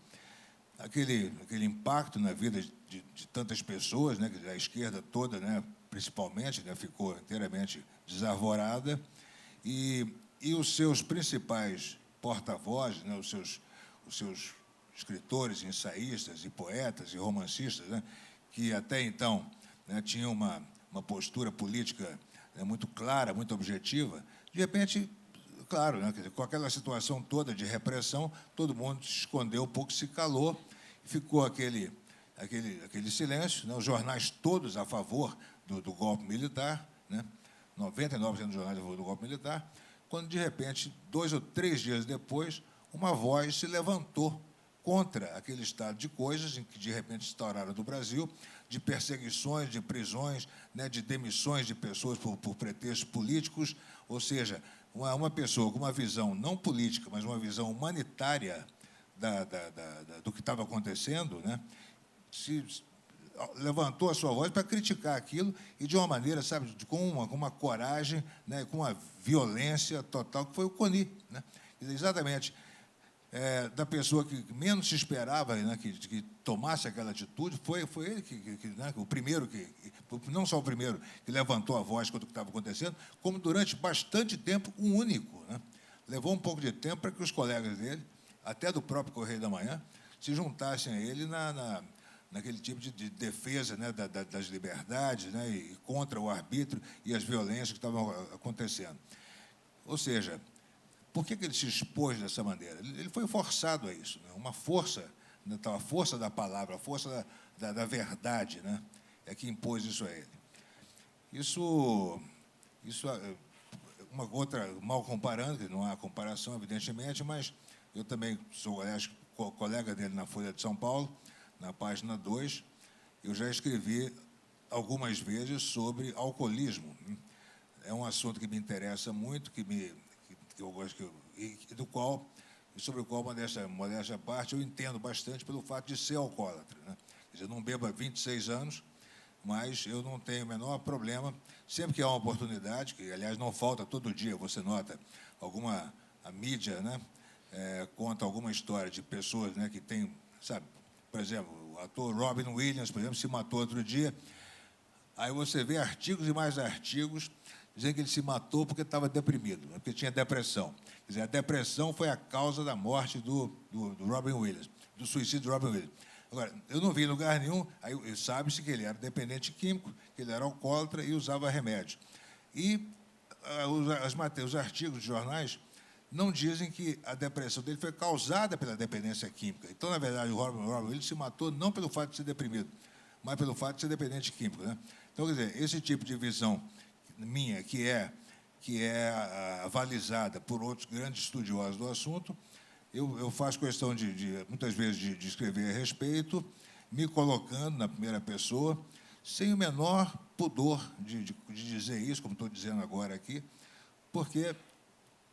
aquele impacto na vida de tantas pessoas, né, a esquerda toda, né, principalmente, né, ficou inteiramente desarvorada, e os seus principais porta-vozes, né, os seus escritores, ensaístas e poetas e romancistas, né, que até então, né, tinham uma postura política, né, muito clara, muito objetiva, de repente, claro, né, com aquela situação toda de repressão, todo mundo se escondeu um pouco, se calou, ficou aquele silêncio, né? Os jornais todos a favor do golpe militar, né? 99% dos jornais a favor do golpe militar, quando, de repente, 2 ou 3 dias depois, uma voz se levantou contra aquele estado de coisas em que, de repente, se instauraram no Brasil, de perseguições, de prisões, né, de demissões de pessoas por pretextos políticos, ou seja, uma pessoa com uma visão não política, mas uma visão humanitária do que estava acontecendo, né, levantou a sua voz para criticar aquilo e de uma maneira, sabe, com uma coragem, né, com uma violência total, que foi o Coni, né? Exatamente. Da pessoa que menos se esperava, né, que tomasse aquela atitude, foi ele né, o primeiro, não só o primeiro que levantou a voz contra o que estava acontecendo, como durante bastante tempo o único, né? Levou um pouco de tempo para que os colegas dele, até do próprio Correio da Manhã, se juntassem a ele naquele tipo de defesa, né, das liberdades, né, e contra o arbítrio e as violências que estavam acontecendo. Ou seja, por que ele se expôs dessa maneira? Ele foi forçado a isso, né? Uma força, né, a força da palavra, a força da verdade, né, é que impôs isso a ele. Isso uma outra, mal comparando, que não há comparação, evidentemente, mas eu também sou, aliás, colega dele na Folha de São Paulo, na página 2, eu já escrevi algumas vezes sobre alcoolismo. É um assunto que me interessa muito, que eu gosto, sobre o qual, modéstia à parte, eu entendo bastante pelo fato de ser alcoólatra, né? Quer dizer, não bebo há 26 anos, mas eu não tenho o menor problema, sempre que há uma oportunidade, que, aliás, não falta todo dia, você nota, a mídia, né, conta alguma história de pessoas, né, que têm, sabe, por exemplo, o ator Robin Williams, por exemplo, se matou outro dia, aí você vê artigos e mais artigos dizendo que ele se matou porque estava deprimido, né, porque tinha depressão. Quer dizer, a depressão foi a causa da morte do Robin Williams, do suicídio do Robin Williams. Agora, eu não vi em lugar nenhum, aí sabe-se que ele era dependente químico, que ele era alcoólatra e usava remédio. E os artigos de jornais não dizem que a depressão dele foi causada pela dependência química. Então, na verdade, o Robin Williams se matou não pelo fato de ser deprimido, mas pelo fato de ser dependente químico, né? Então, quer dizer, esse tipo de visão minha, que é avalizada por outros grandes estudiosos do assunto, eu faço questão, muitas vezes, de escrever a respeito, me colocando na primeira pessoa, sem o menor pudor de dizer isso, como estou dizendo agora aqui, porque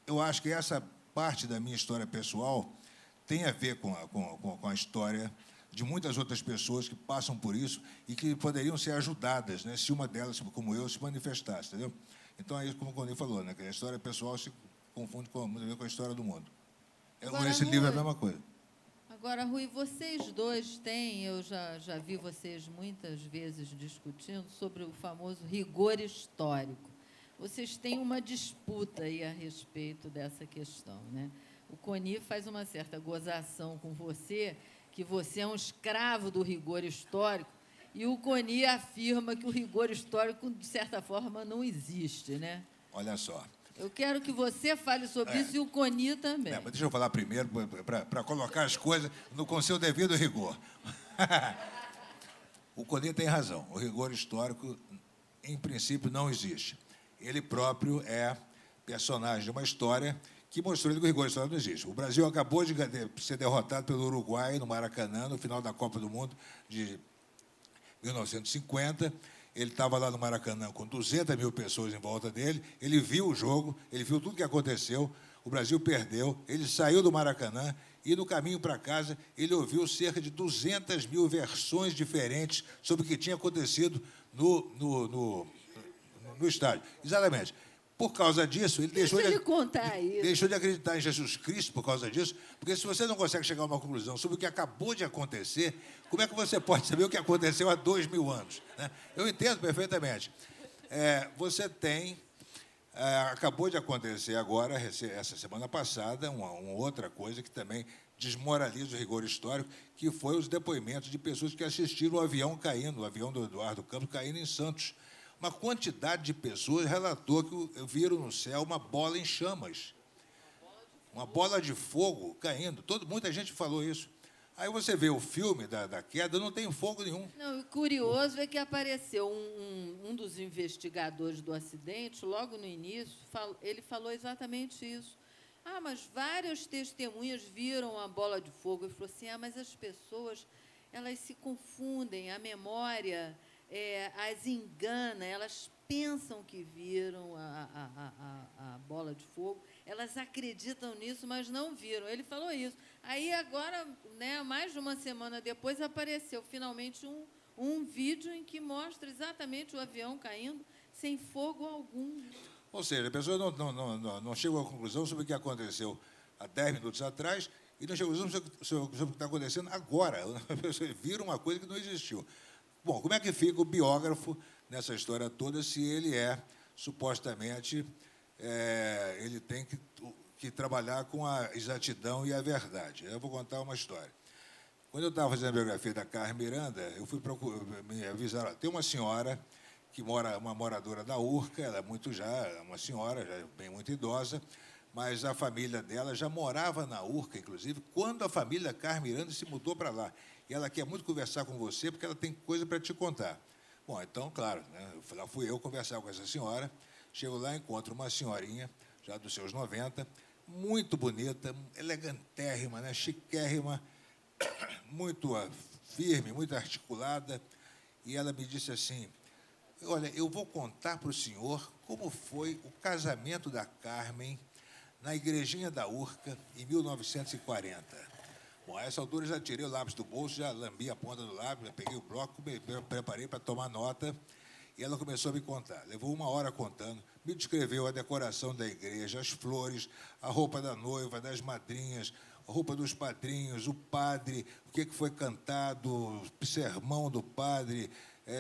eu acho que essa parte da minha história pessoal tem a ver com a história de muitas outras pessoas que passam por isso e que poderiam ser ajudadas, né, se uma delas, como eu, se manifestasse, entendeu? Então, é isso como o Coni falou, né, que a história pessoal se confunde muito com a história do mundo. Agora, Esse livro é a mesma coisa. Agora, Rui, vocês dois têm, eu já vi vocês muitas vezes discutindo sobre o famoso rigor histórico. Vocês têm uma disputa aí a respeito dessa questão, né? O Coni faz uma certa gozação com você, que você é um escravo do rigor histórico, e o Coni afirma que o rigor histórico, de certa forma, não existe, né? Olha só. Eu quero que você fale sobre isso e o Coni também. Mas deixa eu falar primeiro, para colocar as coisas com seu devido rigor. O Coni tem razão. O rigor histórico, em princípio, não existe. Ele próprio é personagem de uma história que mostrou que o rigor histórico não existe. O Brasil acabou de ser derrotado pelo Uruguai no Maracanã, no final da Copa do Mundo de 1950. Ele estava lá no Maracanã com 200 mil pessoas em volta dele, ele viu o jogo, ele viu tudo o que aconteceu, o Brasil perdeu, ele saiu do Maracanã e, no caminho para casa, ele ouviu cerca de 200 mil versões diferentes sobre o que tinha acontecido no estádio. Exatamente. Por causa disso, ele deixou de acreditar em Jesus Cristo por causa disso, porque se você não consegue chegar a uma conclusão sobre o que acabou de acontecer, como é que você pode saber o que aconteceu há 2000 anos? Né? Eu entendo perfeitamente. Você tem... acabou de acontecer agora, essa semana passada, uma outra coisa que também desmoraliza o rigor histórico, que foi os depoimentos de pessoas que assistiram o avião caindo, o avião do Eduardo Campos caindo em Santos. Uma quantidade de pessoas relatou que viram no céu uma bola em chamas, uma bola de fogo caindo. Muita gente falou isso. Aí você vê o filme da queda, não tem fogo nenhum. Não, o curioso é que apareceu um dos investigadores do acidente, logo no início, ele falou exatamente isso. Ah, mas várias testemunhas viram a bola de fogo. Ele falou assim, mas as pessoas, elas se confundem, a memória as engana, elas pensam que viram a bola de fogo, elas acreditam nisso, mas não viram. Ele falou isso. Aí agora, né, mais de uma semana depois, apareceu finalmente um vídeo em que mostra exatamente o avião caindo sem fogo algum. Ou seja, a pessoa não chegou à conclusão sobre o que aconteceu há 10 minutos atrás e não chegou à conclusão sobre o que está acontecendo agora. A pessoa vira uma coisa que não existiu. Bom, como é que fica o biógrafo nessa história toda se ele supostamente, ele tem que trabalhar com a exatidão e a verdade? Eu vou contar uma história. Quando eu estava fazendo a biografia da Carmen Miranda, eu fui procurar, me avisaram, tem uma senhora que uma moradora da Urca, ela é uma senhora, já bem muito idosa, mas a família dela já morava na Urca, inclusive, quando a família Carmen Miranda se mudou para lá. E ela quer muito conversar com você, porque ela tem coisa para te contar. Bom, então, claro, né, lá fui eu conversar com essa senhora, chego lá, encontro uma senhorinha, já dos seus 90, muito bonita, elegantérrima, né, chiquérrima, muito firme, muito articulada, e ela me disse assim, olha, eu vou contar para o senhor como foi o casamento da Carmen na igrejinha da Urca, em 1940. Bom, a essa altura eu já tirei o lápis do bolso, já lambi a ponta do lápis, já peguei o bloco, me preparei para tomar nota, e ela começou a me contar. Levou 1 hora contando, me descreveu a decoração da igreja, as flores, a roupa da noiva, das madrinhas, a roupa dos padrinhos, o padre, o que foi cantado, o sermão do padre,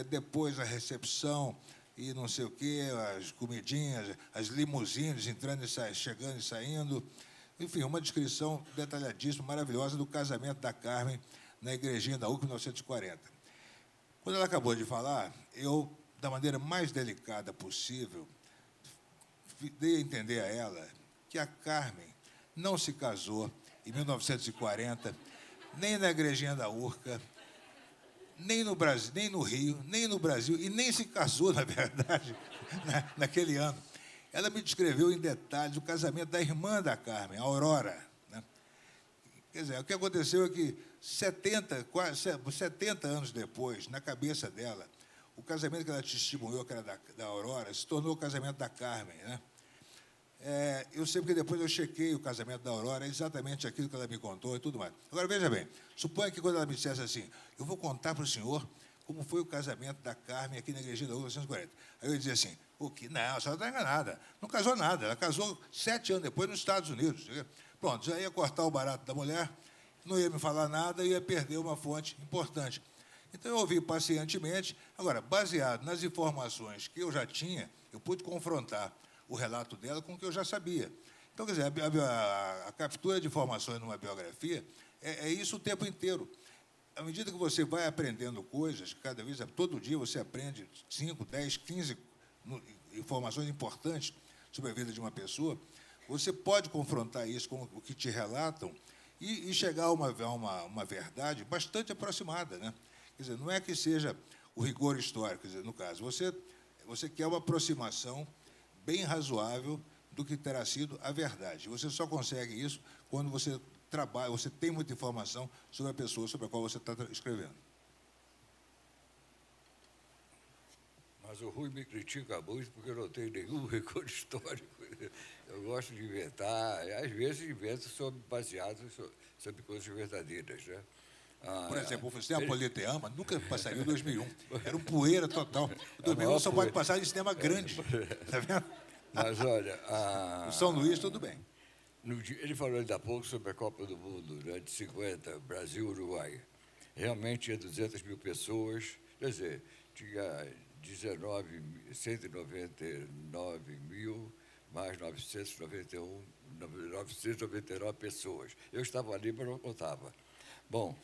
depois a recepção e não sei o quê, as comidinhas, as limusines entrando e chegando e saindo. Enfim, uma descrição detalhadíssima, maravilhosa do casamento da Carmen na igrejinha da URCA, em 1940. Quando ela acabou de falar, eu, da maneira mais delicada possível, dei a entender a ela que a Carmen não se casou em 1940, nem na igrejinha da URCA, nem no Brasil, nem no Rio, nem no Brasil, e nem se casou, na verdade, naquele ano. Ela me descreveu em detalhes o casamento da irmã da Carmen, a Aurora. Né? Quer dizer, o que aconteceu é que 70 anos depois, na cabeça dela, o casamento que ela testemunhou, que era da Aurora, se tornou o casamento da Carmen. Né? Eu sei porque depois eu chequei o casamento da Aurora, é exatamente aquilo que ela me contou e tudo mais. Agora, veja bem, suponha que quando ela me dissesse assim, eu vou contar para o senhor como foi o casamento da Carmen aqui na igrejinha da URCA, 1940. Aí eu ia dizer assim, não, a senhora está enganada, não casou nada, ela casou 7 anos depois nos Estados Unidos. Pronto, já ia cortar o barato da mulher, não ia me falar nada e ia perder uma fonte importante. Então, eu ouvi pacientemente. Agora, baseado nas informações que eu já tinha, eu pude confrontar o relato dela com o que eu já sabia. Então, quer dizer, a captura de informações numa biografia é isso o tempo inteiro. À medida que você vai aprendendo coisas, cada vez, todo dia você aprende 5, 10, 15 informações importantes sobre a vida de uma pessoa, você pode confrontar isso com o que te relatam e chegar a uma verdade bastante aproximada. Né? Quer dizer, não é que seja o rigor histórico, quer dizer, no caso, você quer uma aproximação bem razoável do que terá sido a verdade. Você só consegue isso quando você trabalha, você tem muita informação sobre a pessoa sobre a qual você está escrevendo. Mas o Rui me critica muito porque eu não tenho nenhum recorde histórico. Eu gosto de inventar, às vezes invento baseado sobre coisas verdadeiras. Né? Por exemplo, você é a Politeama, nunca passaria em 2001. Era um poeira total. O 2001 só pode passar em cinema grande. Está vendo? Mas, olha... O São Luís, tudo bem. Ele falou ainda há pouco sobre a Copa do Mundo, né, de 50, Brasil-Uruguai. Realmente tinha 200 mil pessoas, quer dizer, tinha 199 mil, mais 999 pessoas. Eu estava ali, mas não contava. Bom,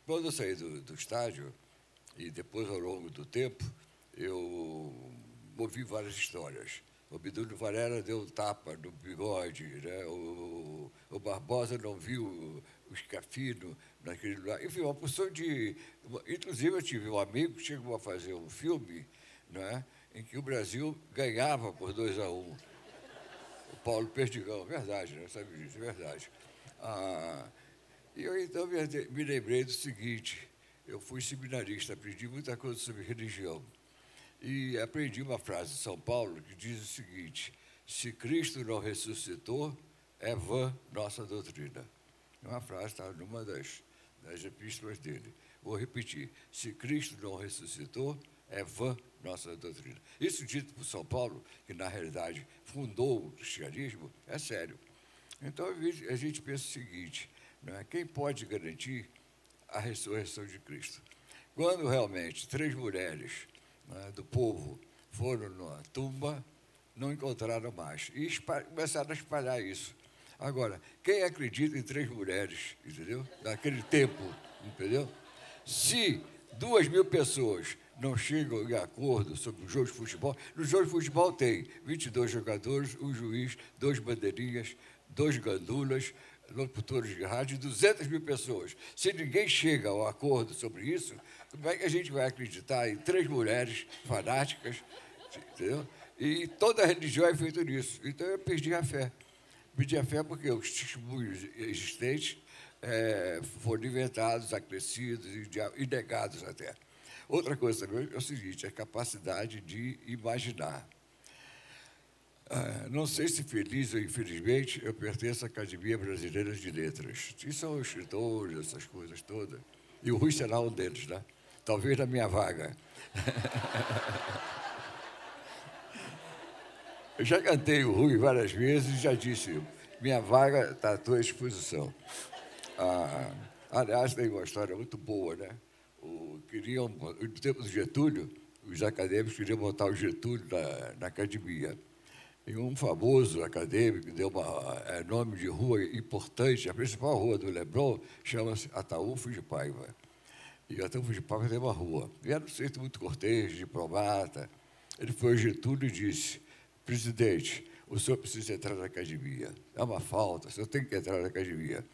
quando eu saí do estádio, e depois, ao longo do tempo, eu ouvi várias histórias. O Obdúlio Varela deu tapa no bigode, né? o Barbosa não viu o Scafino naquele lugar. Enfim, uma porção de... Inclusive, eu tive um amigo que chegou a fazer um filme, não é, em que o Brasil ganhava por 2-1. O Paulo Perdigão, verdade, não sabe disso, é verdade. E eu, então, me lembrei do seguinte, eu fui seminarista, aprendi muita coisa sobre religião. E aprendi uma frase de São Paulo que diz o seguinte: se Cristo não ressuscitou, é vã nossa doutrina. É uma frase, está numa das epístolas dele. Vou repetir: se Cristo não ressuscitou, é vã nossa doutrina. Isso dito por São Paulo, que na realidade fundou o cristianismo, é sério. Então a gente pensa o seguinte, não é? Quem pode garantir a ressurreição de Cristo? Quando realmente 3 mulheres, não é, do povo foram numa tumba, não encontraram mais. E começaram a espalhar isso. Agora, quem acredita em 3 mulheres, entendeu? Naquele tempo, entendeu? Se 2.000 pessoas não chegam em acordo sobre o jogo de futebol, no jogo de futebol tem 22 jogadores, um juiz, 2 bandeirinhas, 2 gandulas, locutores de rádio, 200.000 pessoas. Se ninguém chega ao acordo sobre isso, como é que a gente vai acreditar em 3 mulheres fanáticas, entendeu? E toda a religião é feita nisso. Então, eu perdi a fé. Perdi a fé porque os testemunhos existentes foram inventados, acrescidos e negados até. Outra coisa também é o seguinte, a capacidade de imaginar. Não sei se feliz ou infelizmente, eu pertenço à Academia Brasileira de Letras. E são escritores, essas coisas todas. E o Rui será um deles, né? Talvez na minha vaga. Eu já cantei o Rui várias vezes e já disse, minha vaga está à tua disposição. Aliás, tem uma história muito boa, né? No tempo do Getúlio, os acadêmicos queriam botar o Getúlio na academia. E um famoso acadêmico que deu nome de rua importante, a principal rua do Leblon, chama-se Ataúfo de Paiva. E Ataúfo de Paiva tem uma rua. E era um sujeito muito cortês, diplomata. Ele foi ao Getúlio e disse, presidente, o senhor precisa entrar na academia. É uma falta, o senhor tem que entrar na academia.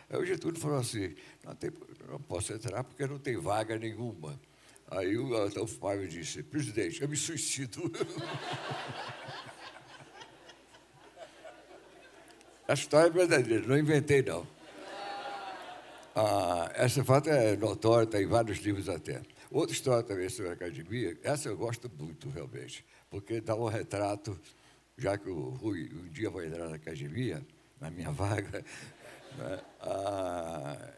Aí o Getúlio falou assim, não posso entrar porque não tem vaga nenhuma. Aí o Ataúfo Paiva disse, presidente, eu me suicido. A história é verdadeira, não inventei, não. Esse fato é notório, está em vários livros até. Outra história também sobre a academia, essa eu gosto muito, realmente, porque dá um retrato, já que o Rui um dia vai entrar na academia, na minha vaga, né?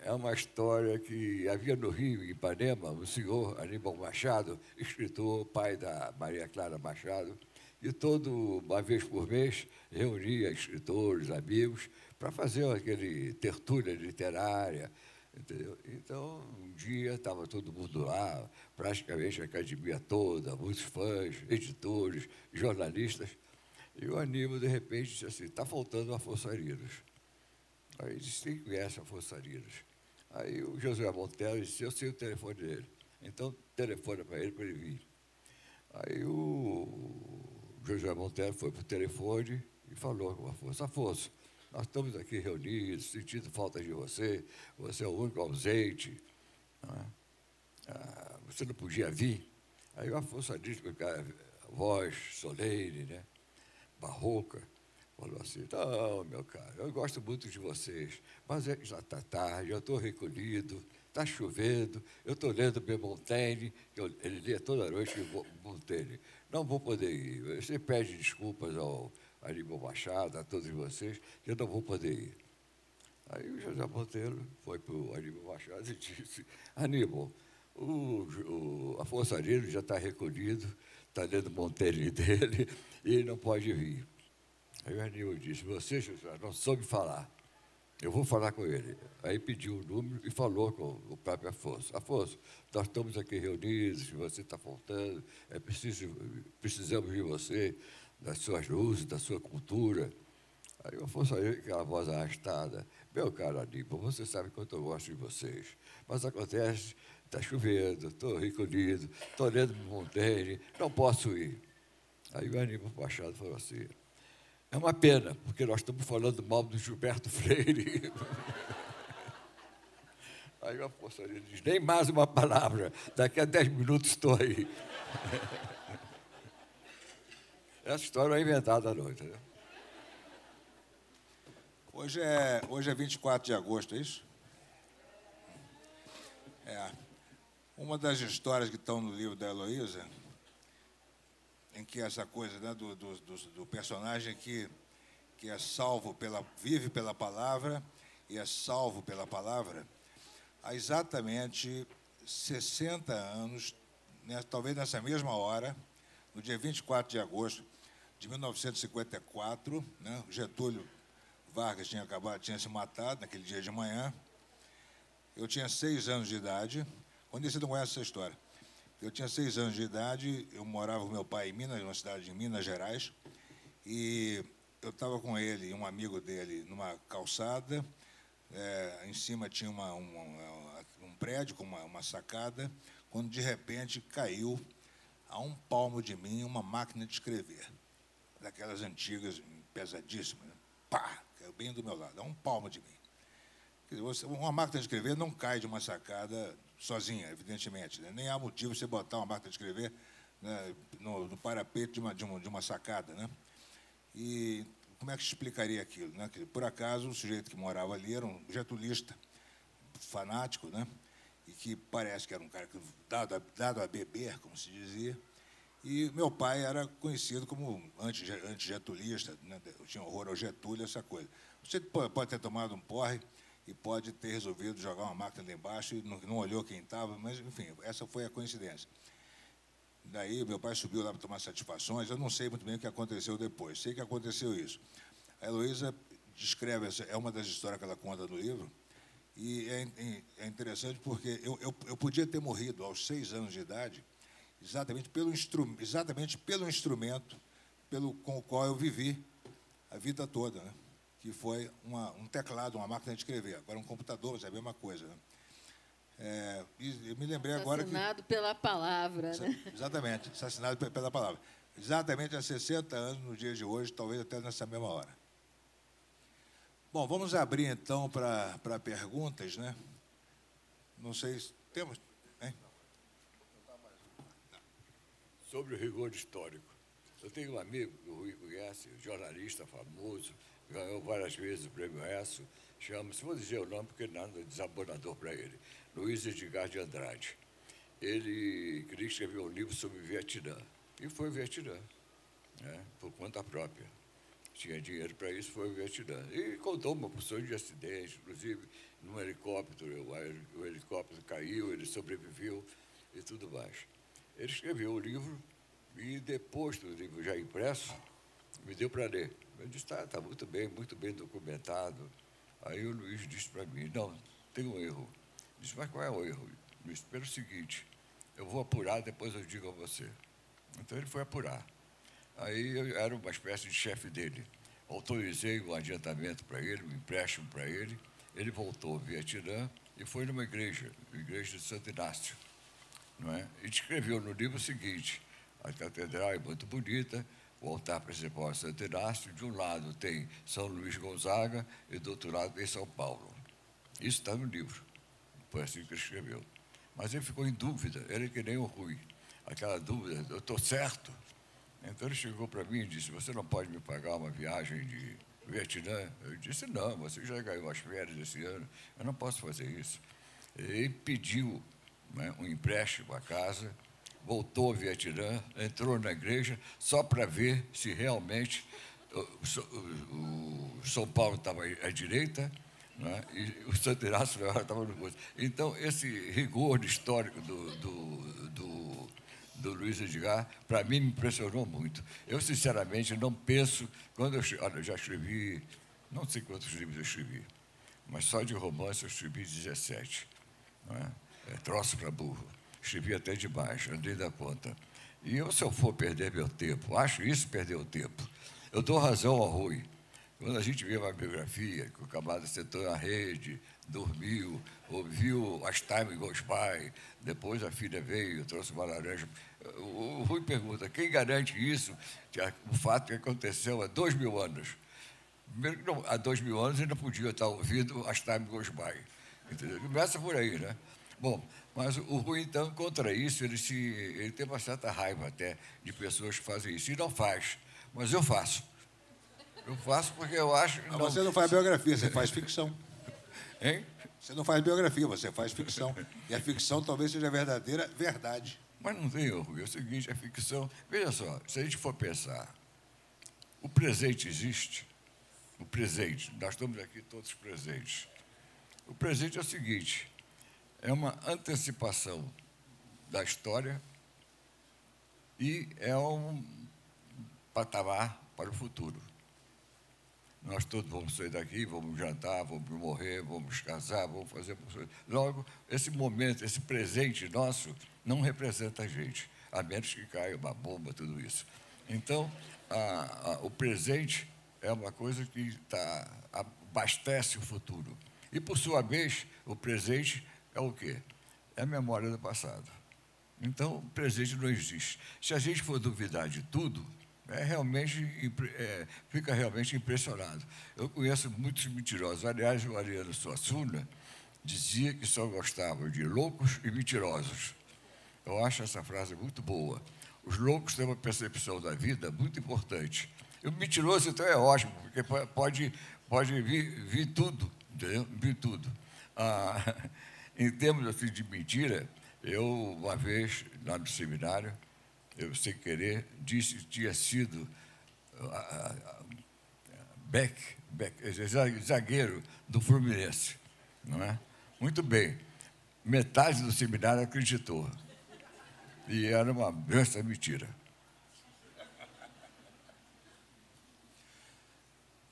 É uma história que havia no Rio, em Ipanema, o senhor Aníbal Machado, escritor, pai da Maria Clara Machado, e uma vez por mês, reunia escritores, amigos, para fazer aquele tertúlia literária, entendeu? Então, um dia estava todo mundo lá, praticamente a academia toda, muitos fãs, editores, jornalistas, e o Aníbal, de repente, disse assim, está faltando a Afonso Arinos. Aí ele disse, quem conhece a Afonso Arinos? Aí o José Montero disse, eu sei o telefone dele. Então, telefona para ele vir. Aí o José Montero foi para o telefone e falou com o Afonso, Afonso, nós estamos aqui reunidos, sentindo falta de você, você é o único ausente, não é? Você não podia vir? Aí o Afonso disse com a voz solene, né? Barroca, falou assim, não, meu caro, eu gosto muito de vocês, mas já está tarde, eu estou recolhido, está chovendo, eu estou lendo B. Montaigne, ele lia toda noite Montaigne, não vou poder ir. Você pede desculpas ao Aníbal Machado, a todos vocês, que eu não vou poder ir. Aí o José Monteiro foi para o Aníbal Machado e disse, Aníbal, o Afonso Arinos já está recolhido, está lendo Montaigne dele, e ele não pode vir. Aí o Aníbal disse, você, José, não soube falar. Eu vou falar com ele. Aí pediu o número e falou com o próprio Afonso. Afonso, nós estamos aqui reunidos, você está faltando, precisamos de você, das suas luzes, da sua cultura. Aí o Afonso, aí, aquela voz arrastada, meu caro Aníbal, você sabe quanto eu gosto de vocês, mas acontece, está chovendo, estou recolhido, estou lendo Montaigne, não posso ir. Aí o Aníbal Machado falou assim, É uma pena, porque nós estamos falando mal do Gilberto Freire. Aí a professora diz, nem mais uma palavra, daqui a 10 minutos estou aí. Essa história não é inventada, não, entendeu? Hoje é 24 de agosto, é isso? É. Uma das histórias que estão no livro da Heloísa, em que essa coisa, né, do personagem que é salvo vive pela palavra e é salvo pela palavra, há exatamente 60 anos, né, talvez nessa mesma hora, no dia 24 de agosto de 1954, né, Getúlio Vargas tinha se matado naquele dia de manhã. Eu tinha 6 anos de idade. Quando você não conhece essa história? Eu tinha 6 anos de idade, eu morava com meu pai em Minas, numa cidade de Minas Gerais, e eu estava com ele e um amigo dele numa calçada. Em cima tinha um prédio com uma sacada, quando de repente caiu a um palmo de mim uma máquina de escrever, daquelas antigas, pesadíssimas, né? Pá! Caiu bem do meu lado, a um palmo de mim. Quer dizer, uma máquina de escrever não cai de uma sacada sozinha, evidentemente, né? Nem há motivo você botar uma máquina de escrever, né, no parapeito de uma sacada, né? E como é que se explicaria aquilo, né? Por acaso, o sujeito que morava ali era um getulista fanático, né? E que parece que era um cara dado a beber, como se dizia. E meu pai era conhecido como antigetulista, né? Eu tinha horror ao Getúlio, essa coisa. Você pode ter tomado um porre e pode ter resolvido jogar uma máquina lá embaixo e não olhou quem estava, mas, enfim, essa foi a coincidência. Daí, meu pai subiu lá para tomar satisfações, eu não sei muito bem o que aconteceu depois, sei que aconteceu isso. A Heloísa descreve, é uma das histórias que ela conta no livro, e é interessante porque eu podia ter morrido aos 6 anos de idade, exatamente pelo instrumento com o qual eu vivi a vida toda, né? Que foi um teclado, uma máquina de escrever. Agora, um computador, mas é a mesma coisa, né? E eu me lembrei agora que... Assassinado pela palavra, né? Exatamente, assassinado pela palavra. Exatamente há 60 anos, no dia de hoje, talvez até nessa mesma hora. Bom, vamos abrir, então, para perguntas, né? Não sei se temos... Hein? Sobre o rigor histórico. Eu tenho um amigo que o Rui conhece, jornalista famoso, ganhou várias vezes o prêmio Esso, chama-se, vou dizer o nome porque nada é desabonador para ele, Luiz Edgar de Andrade. Ele queria escrever um livro sobre o Vietnã, e foi o Vietnã, né, por conta própria. Tinha dinheiro para isso, foi o Vietnã. E contou uma porção de acidentes, inclusive num helicóptero, o helicóptero caiu, ele sobreviveu e tudo mais. Ele escreveu o livro e, depois do livro já impresso, me deu para ler. Eu disse, está muito bem documentado. Aí o Luiz disse para mim, não, tem um erro. Eu disse, mas qual é o erro? Ele disse, pelo seguinte, eu vou apurar, depois eu digo a você. Então ele foi apurar. Aí eu era uma espécie de chefe dele. Autorizei um adiantamento para ele, um empréstimo para ele. Ele voltou ao Vietnã e foi numa igreja, a igreja de Santo Inácio. Não é? E escreveu no livro o seguinte, a catedral é muito bonita, o altar principal é Santo Inácio, de um lado tem São Luís Gonzaga e do outro lado tem São Paulo. Isso está no livro, foi assim que ele escreveu. Mas ele ficou em dúvida, ele que nem o Rui, aquela dúvida, eu estou certo? Então ele chegou para mim e disse, você não pode me pagar uma viagem de Vietnã? Eu disse, não, você já ganhou as férias esse ano, eu não posso fazer isso. Ele pediu, né, um empréstimo à casa, voltou ao Vietnã, entrou na igreja só para ver se realmente o São Paulo estava à direita, né, e o Santo Inácio estava no outro. Então, esse rigor histórico do Luiz Edgar, para mim, me impressionou muito. Eu, sinceramente, não penso... Olha, eu já escrevi, não sei quantos livros eu escrevi, mas só de romance eu escrevi 17. Não é? Troço para burro. Escrevi até demais, andei da conta. E eu, se eu for perder meu tempo, acho isso perder o tempo. Eu dou razão ao Rui. Quando a gente vê uma biografia, que o camarada sentou na rede, dormiu, ouviu As Time Goes By, depois a filha veio, trouxe uma laranja. O Rui pergunta, quem garante isso? O fato que aconteceu há 2000 anos. Primeiro que não, há 2000 anos ainda podia estar ouvindo As Time Goes By. Entendeu? Começa por aí, né? Bom, mas o Rui, então, contra isso, ele tem uma certa raiva até de pessoas que fazem isso. E não faz, mas eu faço. Eu faço porque eu acho... Mas você não faz biografia, você faz ficção. Hein? Você não faz biografia, você faz ficção. E a ficção talvez seja a verdadeira verdade. Mas não tem, Rui. É o seguinte, a ficção... Veja só, se a gente for pensar, o presente existe, o presente, nós estamos aqui todos presentes. O presente é o seguinte, é uma antecipação da história e é um patamar para o futuro. Nós todos vamos sair daqui, vamos jantar, vamos morrer, vamos casar, vamos fazer... Logo, esse momento, esse presente nosso, não representa a gente, a menos que caia uma bomba, tudo isso. Então, o presente é uma coisa que abastece o futuro. E, por sua vez, o presente é o quê? É a memória do passado. Então, o presente não existe. Se a gente for duvidar de tudo, fica realmente impressionado. Eu conheço muitos mentirosos. Aliás, o Ariano Suassuna dizia que só gostava de loucos e mentirosos. Eu acho essa frase muito boa. Os loucos têm uma percepção da vida muito importante. E o mentiroso, então, é ótimo, porque pode vir tudo, entendeu? Vir tudo. Em termos assim, de mentira, eu, uma vez, lá no seminário, eu, sem querer, disse que tinha sido zagueiro do Fluminense, não é? Muito bem. Metade do seminário acreditou. E era uma grande mentira.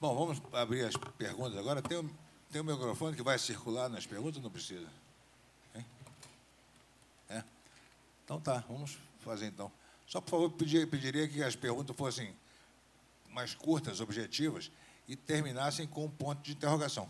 Bom, vamos abrir as perguntas agora. Tem um microfone que vai circular nas perguntas ou não precisa? Hein? É? Então tá, vamos fazer então. Só, por favor, pediria que as perguntas fossem mais curtas, objetivas, e terminassem com um ponto de interrogação.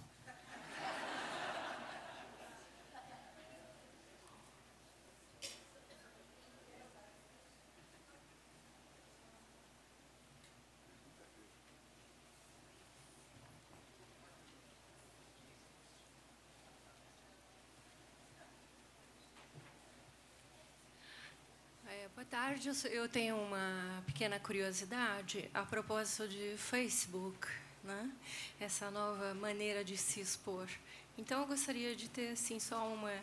Boa tarde, eu tenho uma pequena curiosidade a propósito de Facebook, né? Essa nova maneira de se expor. Então, eu gostaria de ter assim, só uma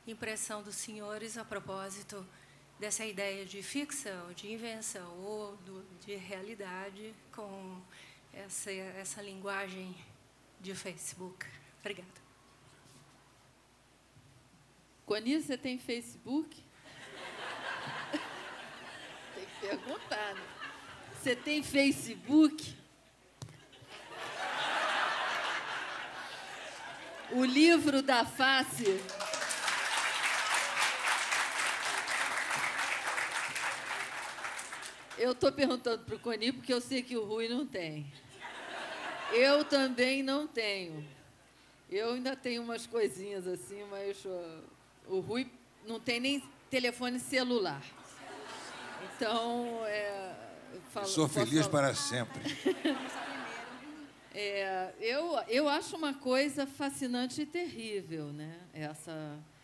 impressão dos senhores a propósito dessa ideia de ficção, de invenção ou de realidade com essa linguagem de Facebook. Obrigada. Coni, você tem Facebook? Tem que perguntar, né? Você tem Facebook? O livro da face. Eu estou perguntando para o Coni porque eu sei que o Rui não tem. Eu também não tenho. Eu ainda tenho umas coisinhas assim, mas o Rui não tem nem telefone celular. Então, sou feliz para sempre. Eu acho uma coisa fascinante e terrível, né?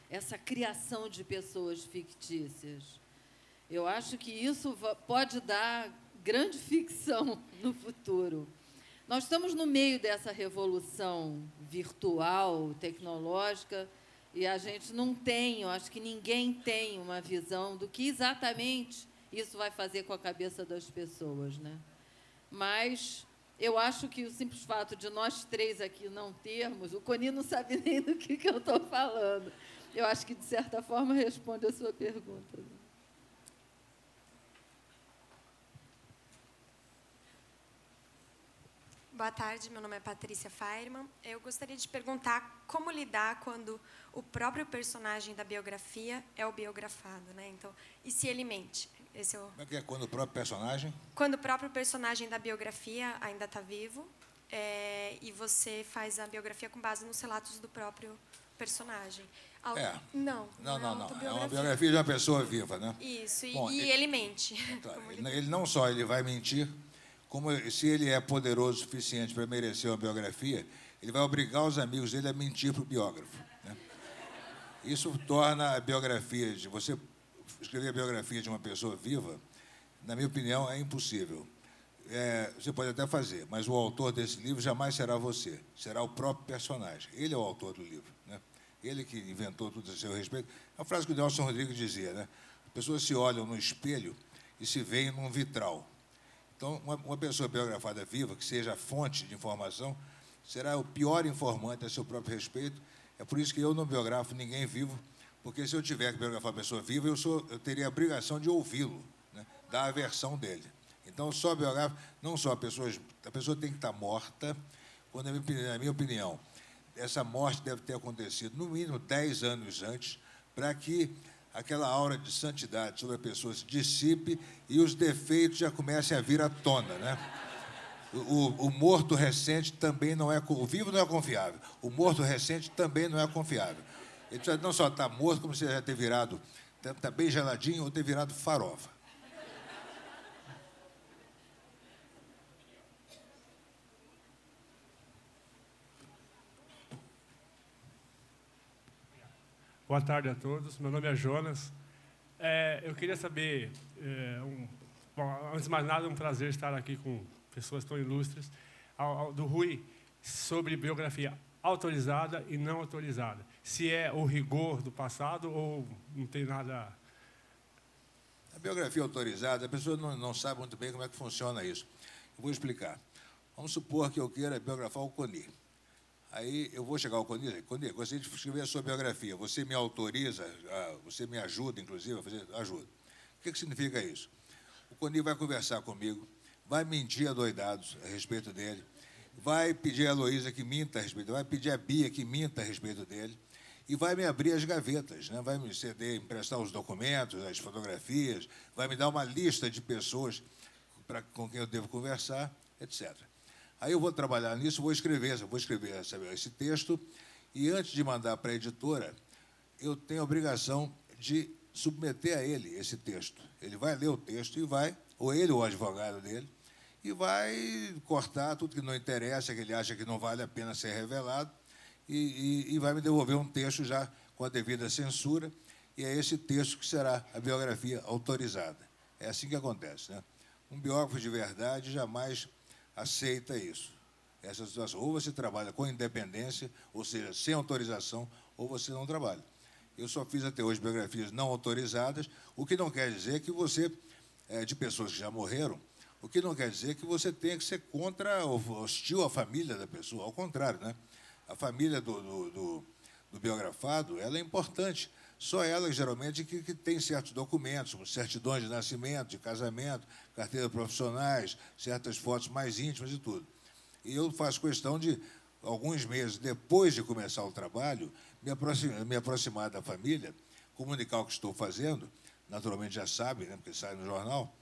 Essa criação de pessoas fictícias. Eu acho que isso pode dar grande ficção no futuro. Nós estamos no meio dessa revolução virtual, tecnológica, e a gente não tem, eu acho que ninguém tem uma visão do que exatamente isso vai fazer com a cabeça das pessoas, né? Mas eu acho que o simples fato de nós três aqui não termos, o Coni não sabe nem do que eu estou falando. Eu acho que, de certa forma, responde a sua pergunta. Boa tarde, meu nome é Patrícia Feirman. Eu gostaria de perguntar como lidar quando o próprio personagem da biografia é o biografado, né? Então, e se ele mente? Como é que é quando o próprio personagem? Quando o próprio personagem da biografia ainda está vivo, e você faz a biografia com base nos relatos do próprio personagem. Não. Não é É uma autobiografia. biografia de uma pessoa viva, né? Isso, Bom, e ele mente. Tá, Como ele não só ele vai mentir, como se ele é poderoso o suficiente para merecer uma biografia, ele vai obrigar os amigos dele a mentir para o biógrafo, né? Isso torna a biografia de você escrever a biografia de uma pessoa viva, na minha opinião, é impossível. Você pode até fazer, mas o autor desse livro jamais será você, será o próprio personagem. Ele é o autor do livro, né? Ele que inventou tudo a seu respeito. É uma frase que o Nelson Rodrigues dizia, né? As pessoas se olham no espelho e se veem num vitral. Então, uma pessoa biografada viva, que seja fonte de informação, será o pior informante a seu próprio respeito. É por isso que eu não biografo ninguém vivo, porque se eu tiver que biografar uma pessoa viva, eu teria a obrigação de ouvi-lo, né? Da versão dele. Então, só biografo, não só a pessoa tem que estar morta, quando, na minha opinião, essa morte deve ter acontecido, no mínimo, 10 anos antes, para que aquela aura de santidade sobre a pessoa se dissipe e os defeitos já comecem a vir à tona, né? O morto recente também não é... O vivo não é confiável. O morto recente também não é confiável. Ele precisa não só estar morto, como se já ter virado... Está bem geladinho ou ter virado farofa. Boa tarde a todos. Meu nome é Jonas. Eu queria saber... bom, antes de mais nada, é um prazer estar aqui com pessoas tão ilustres, do Rui, sobre biografia autorizada e não autorizada. Se é o rigor do passado ou não tem nada... A biografia autorizada, a pessoa não sabe muito bem como é que funciona isso. Eu vou explicar. Vamos supor que eu queira biografar o Coni. Aí eu vou chegar ao Coni e dizer: Coni, gostaria de escrever a sua biografia. Você me autoriza, você me ajuda, inclusive, a fazer ajuda. O que significa isso? O Coni vai conversar comigo, vai mentir adoidados a respeito dele, vai pedir a Heloísa que minta a respeito dele, vai pedir a Bia que minta a respeito dele, e vai me abrir as gavetas, né? Vai me ceder, emprestar os documentos, as fotografias, vai me dar uma lista de pessoas com quem eu devo conversar, etc. Aí eu vou trabalhar nisso, vou escrever esse texto, e antes de mandar para a editora, eu tenho a obrigação de submeter a ele esse texto. Ele vai ler o texto e vai, ou ele ou o advogado dele, e vai cortar tudo que não interessa, que ele acha que não vale a pena ser revelado, e vai me devolver um texto já com a devida censura, e é esse texto que será a biografia autorizada. É assim que acontece, né? Um biógrafo de verdade jamais aceita isso, essa situação. Ou você trabalha com independência, ou seja, sem autorização, ou você não trabalha. Eu só fiz até hoje biografias não autorizadas, o que não quer dizer que você, de pessoas que já morreram, o que não quer dizer que você tenha que ser contra, hostil à família da pessoa. Ao contrário, né? A família do biografado, ela é importante. Só ela, geralmente, que tem certos documentos, como certidões de nascimento, de casamento, carteiras profissionais, certas fotos mais íntimas e tudo. E eu faço questão de, alguns meses depois de começar o trabalho, me aproximar da família, comunicar o que estou fazendo, naturalmente já sabe, né, porque sai no jornal,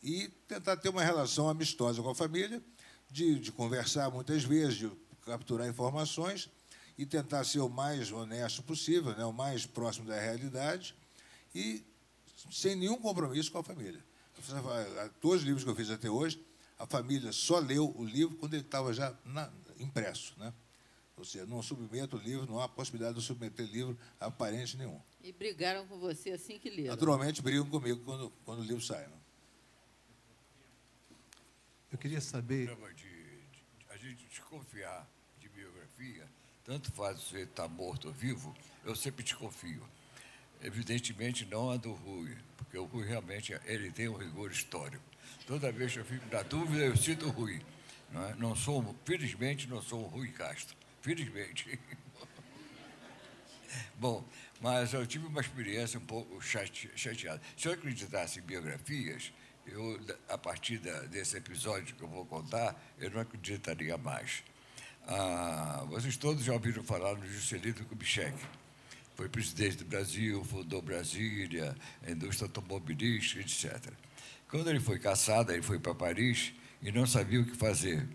e tentar ter uma relação amistosa com a família, de conversar muitas vezes, de capturar informações e tentar ser o mais honesto possível, né, o mais próximo da realidade e sem nenhum compromisso com a família. Todos os livros que eu fiz até hoje, a família só leu o livro quando ele estava já impresso, né? Ou seja, não submeto o livro, não há possibilidade de submeter livro a parente nenhum. E brigaram com você assim que leram? Naturalmente, brigam comigo quando o livro sai. Né? Eu queria saber... A gente desconfiar de biografia, tanto faz você estar morto ou vivo, eu sempre desconfio. Evidentemente, não a do Rui, porque o Rui realmente ele tem um rigor histórico. Toda vez que eu fico na dúvida, eu cito o Rui. Não sou, felizmente, não sou o Rui Castro. Felizmente. Bom, mas eu tive uma experiência um pouco chateada. Se eu acreditasse em biografias, eu, a partir desse episódio que eu vou contar, eu não acreditaria mais. Vocês todos já ouviram falar no Juscelino Kubitschek. Foi presidente do Brasil, fundou Brasília, a indústria automobilística, etc. Quando ele foi caçado, ele foi para Paris e não sabia o que fazer.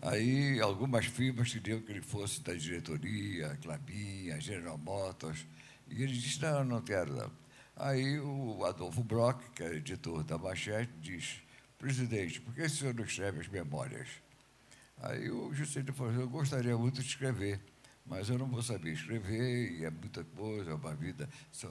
Aí, algumas firmas queriam que ele fosse da diretoria, Klabin, a General Motors, e ele disse, não, não quero, não. Aí, o Adolfo Brock, que é editor da Manchete, diz, presidente, por que o senhor não escreve as memórias? Aí o Juscelino falou, eu gostaria muito de escrever, mas eu não vou saber escrever, e é muita coisa,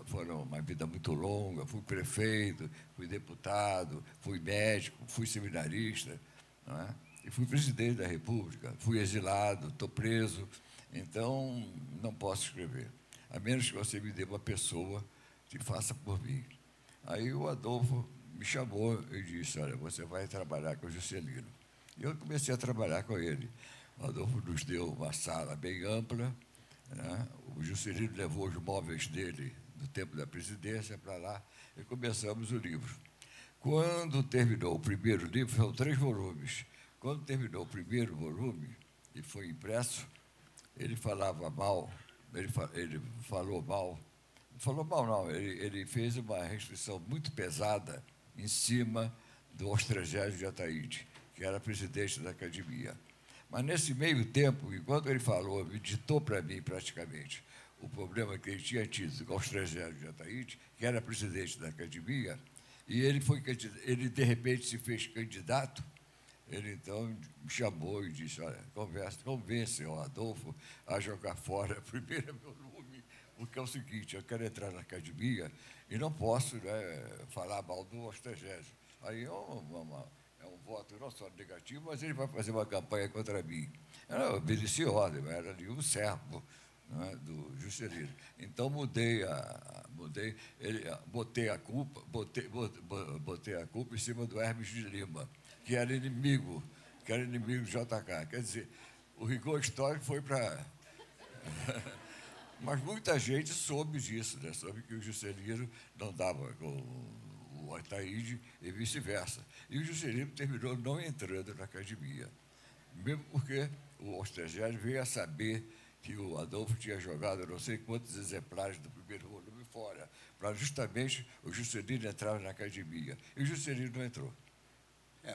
foi uma vida muito longa, fui prefeito, fui deputado, fui médico, fui seminarista, não é? E fui presidente da República, fui exilado, estou preso, então não posso escrever, a menos que você me dê uma pessoa que faça por mim. Aí o Adolfo me chamou e disse, olha, você vai trabalhar com o Juscelino. E eu comecei a trabalhar com ele. O Adolfo nos deu uma sala bem ampla, né? O Juscelino levou os móveis dele do tempo da presidência para lá e começamos o livro. Quando terminou o primeiro livro, são 3 volumes. Quando terminou o primeiro volume e foi impresso, ele falava mal, ele falou mal, não falou mal não, ele fez uma restrição muito pesada em cima do Ostrogésio de Ataíde, que era presidente da academia. Mas, nesse meio tempo, enquanto ele falou, me ditou para mim, praticamente, o problema que ele tinha tido com o Ostrogésio de Ataíde, que era presidente da academia, e ele, de repente, se fez candidato, ele, então, me chamou e disse, olha, convence o Adolfo a jogar fora primeiro volume, porque é o seguinte, eu quero entrar na academia e não posso, né, falar mal do Ostrogésio. Aí é um voto não só negativo, mas ele vai fazer uma campanha contra mim. Eu obedeci ordem, era ali um servo, né, do Juscelino. Então, botei a culpa em cima do Hermes de Lima, que era inimigo do JK. Quer dizer, o rigor histórico foi para... Mas muita gente soube disso, né? Soube que o Juscelino não dava com o Ataíde e vice-versa. E o Juscelino terminou não entrando na academia, mesmo porque o Ostrogésio veio a saber que o Adolfo tinha jogado não sei quantos exemplares do primeiro volume fora, para justamente o Juscelino entrar na academia. E o Juscelino não entrou.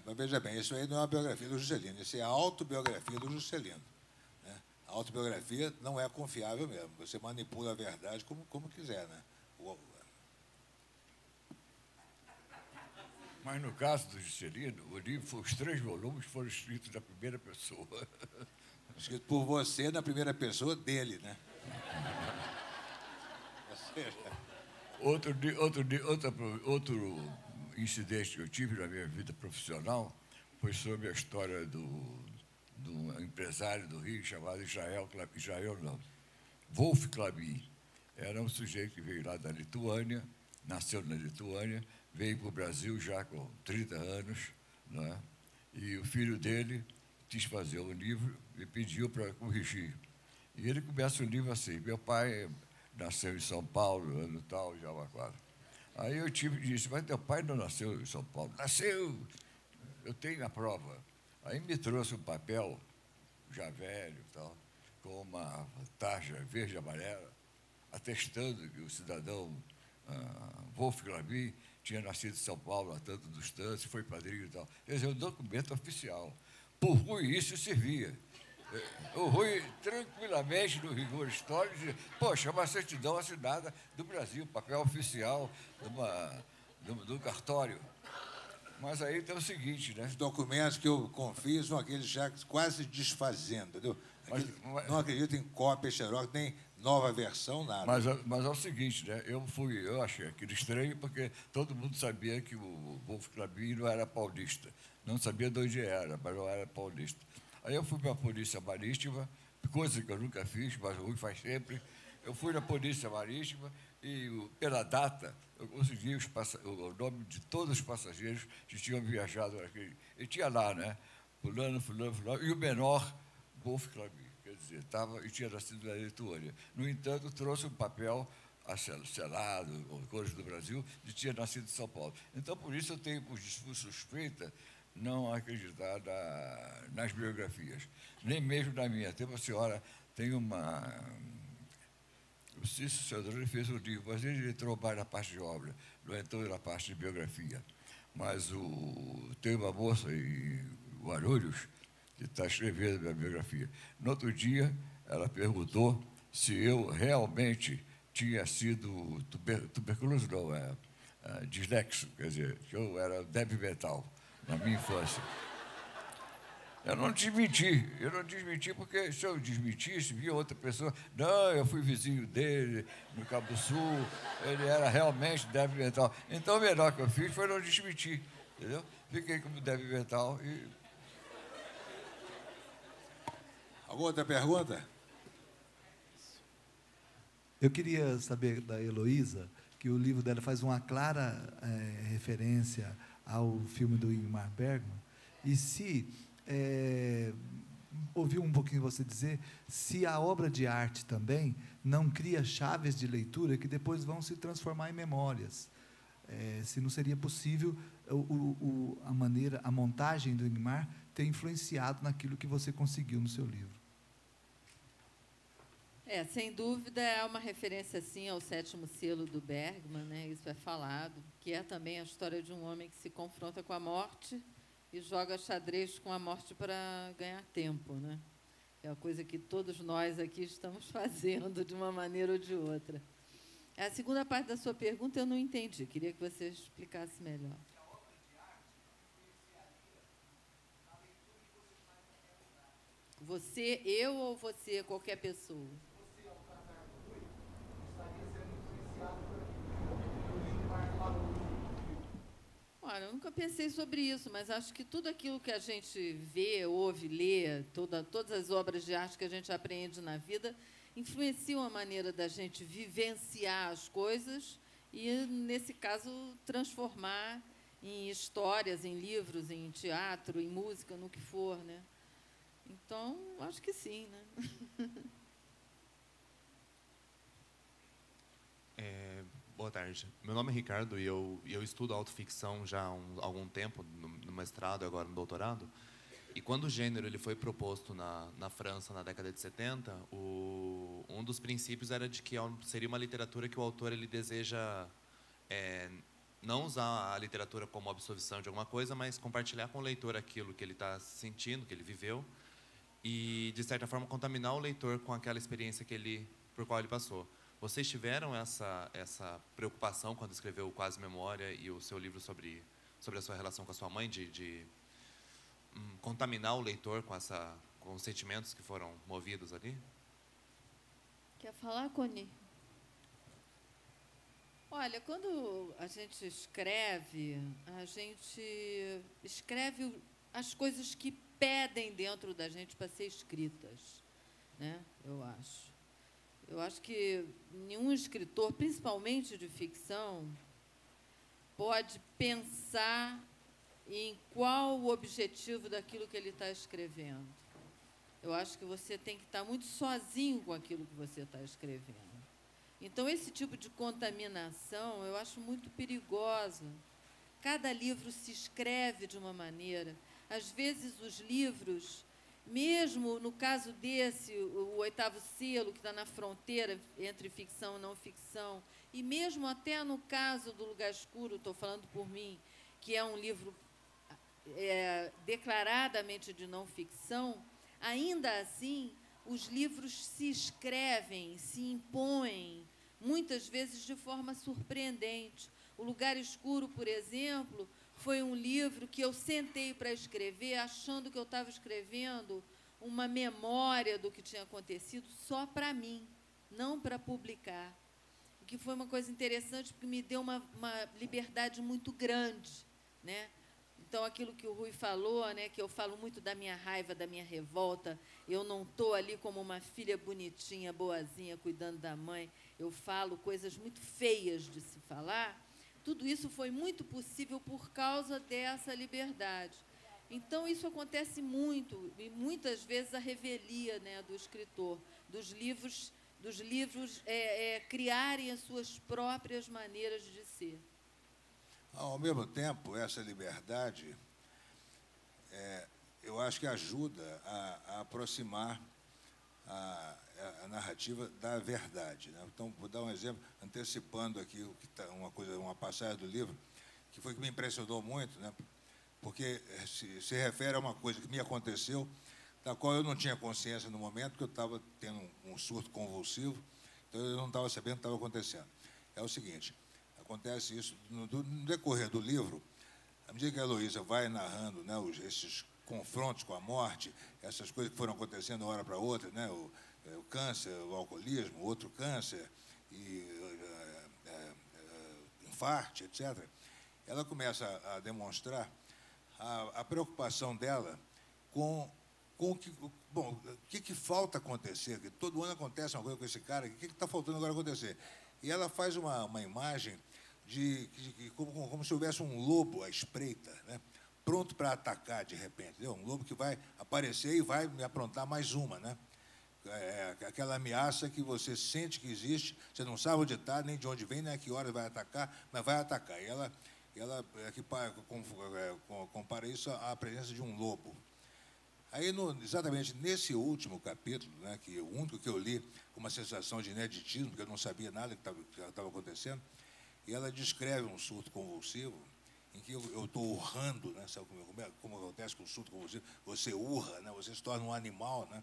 Mas veja bem, isso aí não é uma biografia do Juscelino, isso é a autobiografia do Juscelino. Né? A autobiografia não é confiável mesmo, você manipula a verdade como quiser, né? Mas, no caso do Juscelino, o livro, os 3 volumes foram escritos da primeira pessoa. Escrito por você na primeira pessoa dele, né? Outro incidente que eu tive na minha vida profissional foi sobre a história do empresário do Rio chamado Wolf Klabin. Era um sujeito que veio lá da Lituânia, nasceu na Lituânia, veio para o Brasil já com 30 anos, né? E o filho dele quis fazer um livro e pediu para corrigir. E ele começa o livro assim, meu pai nasceu em São Paulo, ano tal, Jabaquara. Aí eu disse, mas teu pai não nasceu em São Paulo? Nasceu! Eu tenho a prova. Aí me trouxe um papel, já velho e tal, com uma tarja verde e amarela, atestando que o cidadão Wolf Klabin tinha nascido em São Paulo há tanto distância, foi padrinho e tal. Quer dizer, um documento oficial. Por Rui, isso servia. O Rui, tranquilamente, no rigor histórico, dizia, poxa, uma certidão assinada do Brasil, papel oficial do cartório. Mas aí tem o seguinte, né? Os documentos que eu confio são aqueles já quase desfazendo, entendeu? Não acredito em cópia, xerox, nem nova versão, nada. Mas é o seguinte, né? Eu achei aquilo estranho porque todo mundo sabia que o Wolf Klabin não era paulista. Não sabia de onde era, mas não era paulista. Aí eu fui para a Polícia Marítima, coisa que eu nunca fiz, mas o Rui faz sempre. Eu fui na Polícia Marítima e, pela data, eu consegui o nome de todos os passageiros que tinham viajado naquele... E tinha lá, né? Fulano, e o menor, Wolf Klabin. Quer dizer, e tinha nascido na Lituânia. No entanto, trouxe um papel selado, ou coisas do Brasil, de tinha nascido em São Paulo. Então, por isso, eu tenho por suspeita não acreditar nas biografias. Nem mesmo na minha. Tem uma senhora, tem uma... O Cícero Cedrone fez um livro, mas ele entrou mais na parte de obra, não entrou na parte de biografia. Mas tem uma moça em Guarulhos de estar escrevendo a minha biografia. No outro dia, ela perguntou se eu realmente tinha sido tuberculoso, não, dislexo, quer dizer, que eu era débil mental na minha infância. Eu não desmenti, porque se eu desmentisse, via outra pessoa, não, eu fui vizinho dele, no Cabo do Sul, ele era realmente débil mental. Então, o melhor que eu fiz foi não desmentir, entendeu? Fiquei como débil mental e... Alguma outra pergunta? Eu queria saber da Heloísa, que o livro dela faz uma clara referência ao filme do Ingmar Bergman, e se ouvi um pouquinho você dizer se a obra de arte também não cria chaves de leitura que depois vão se transformar em memórias. Se não seria possível a montagem do Ingmar ter influenciado naquilo que você conseguiu no seu livro. Sem dúvida, é uma referência, sim, ao Sétimo Selo do Bergman, né? Isso é falado, que é também a história de um homem que se confronta com a morte e joga xadrez com a morte para ganhar tempo, né? É a coisa que todos nós aqui estamos fazendo de uma maneira ou de outra. A segunda parte da sua pergunta eu não entendi, queria que você explicasse melhor. Você, eu ou você, qualquer pessoa? Olha, eu nunca pensei sobre isso, mas acho que tudo aquilo que a gente vê, ouve, lê, todas as obras de arte que a gente aprende na vida, influenciam a maneira da gente vivenciar as coisas e, nesse caso, transformar em histórias, em livros, em teatro, em música, no que for, né? Então, acho que sim, né? Boa tarde. Meu nome é Ricardo e eu estudo autoficção já há algum tempo, no mestrado e agora no doutorado. E quando o gênero ele foi proposto na França na década de 70, um dos princípios era de que seria uma literatura que o autor ele deseja não usar a literatura como absolvição de alguma coisa, mas compartilhar com o leitor aquilo que ele está sentindo, que ele viveu, e, de certa forma, contaminar o leitor com aquela experiência por qual ele passou. Vocês tiveram essa preocupação quando escreveu o Quase Memória e o seu livro sobre a sua relação com a sua mãe, de contaminar o leitor com os sentimentos que foram movidos ali? Quer falar, Coni? Olha, quando a gente escreve as coisas que pedem dentro da gente para ser escritas, né? Eu acho. Eu acho que nenhum escritor, principalmente de ficção, pode pensar em qual o objetivo daquilo que ele está escrevendo. Eu acho que você tem que estar muito sozinho com aquilo que você está escrevendo. Então, esse tipo de contaminação eu acho muito perigosa. Cada livro se escreve de uma maneira. Às vezes, os livros... Mesmo no caso desse, o Oitavo Selo, que está na fronteira entre ficção e não ficção, e mesmo até no caso do Lugar Escuro, estou falando por mim, que é um livro declaradamente de não ficção, ainda assim, os livros se escrevem, se impõem, muitas vezes de forma surpreendente. O Lugar Escuro, por exemplo, foi um livro que eu sentei para escrever, achando que eu estava escrevendo uma memória do que tinha acontecido só para mim, não para publicar. O que foi uma coisa interessante, porque me deu uma liberdade muito grande, né? Então, aquilo que o Rui falou, né, que eu falo muito da minha raiva, da minha revolta, eu não estou ali como uma filha bonitinha, boazinha, cuidando da mãe, eu falo coisas muito feias de se falar. Tudo isso foi muito possível por causa dessa liberdade. Então, isso acontece muito, e muitas vezes a revelia, né, do escritor, dos livros criarem as suas próprias maneiras de ser. Ao mesmo tempo, essa liberdade, eu acho que ajuda a aproximar a narrativa da verdade, né? Então, vou dar um exemplo, antecipando aqui uma passagem do livro, que foi que me impressionou muito, né? porque se refere a uma coisa que me aconteceu, da qual eu não tinha consciência no momento, porque eu estava tendo um surto convulsivo, então eu não estava sabendo o que estava acontecendo. É o seguinte, acontece isso no decorrer do livro, à medida que a Heloísa vai narrando, né, esses confrontos com a morte, essas coisas que foram acontecendo de uma hora para outra, né, o câncer, o alcoolismo, outro câncer, e infarte, etc., ela começa a demonstrar a preocupação dela com o que, bom, o que falta acontecer, que todo ano acontece uma coisa com esse cara, o que está faltando agora acontecer? E ela faz uma imagem como se houvesse um lobo à espreita, né, pronto para atacar de repente, entendeu? Um lobo que vai aparecer e vai me aprontar mais uma, né? Aquela ameaça que você sente que existe, você não sabe onde está, nem de onde vem, nem a que hora vai atacar, mas vai atacar. E ela compara isso à presença de um lobo. Aí, exatamente nesse último capítulo, né, que o único que eu li com uma sensação de ineditismo, porque eu não sabia nada que estava acontecendo, e ela descreve um surto convulsivo, em que eu estou urrando, né, sabe como acontece com o surto convulsivo? Você urra, né, você se torna um animal, né?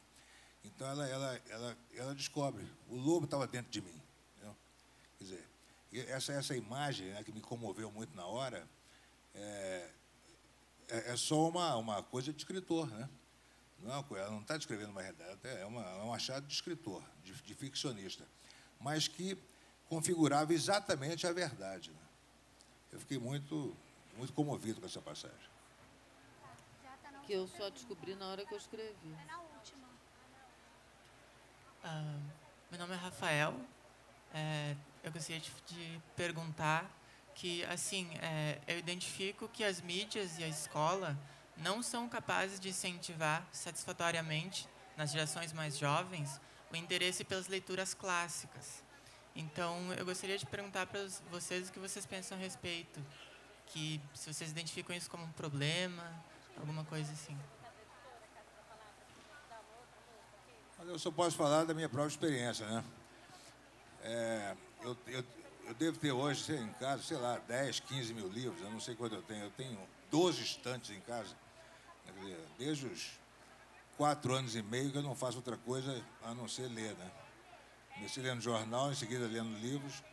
Então, ela descobre, o lobo estava dentro de mim. Entendeu? Quer dizer, essa imagem, né, que me comoveu muito na hora, é só uma coisa de escritor, né? Ela não está descrevendo uma realidade, é um achado de escritor, de ficcionista, mas que configurava exatamente a verdade. Né? Eu fiquei muito comovido com essa passagem. Que eu só descobri na hora que eu escrevi. Meu nome é Rafael. Eu gostaria de perguntar que, assim, eu identifico que as mídias e a escola não são capazes de incentivar satisfatoriamente, nas gerações mais jovens, o interesse pelas leituras clássicas. Então, eu gostaria de perguntar para vocês o que vocês pensam a respeito, que se vocês identificam isso como um problema, alguma coisa assim. Eu só posso falar da minha própria experiência, né? Eu devo ter hoje em casa, sei lá, 10, 15 mil livros, eu não sei quanto eu tenho. Eu tenho 12 estantes em casa, desde os 4 anos e meio que eu não faço outra coisa a não ser ler, né? Comecei lendo jornal, em seguida lendo livros,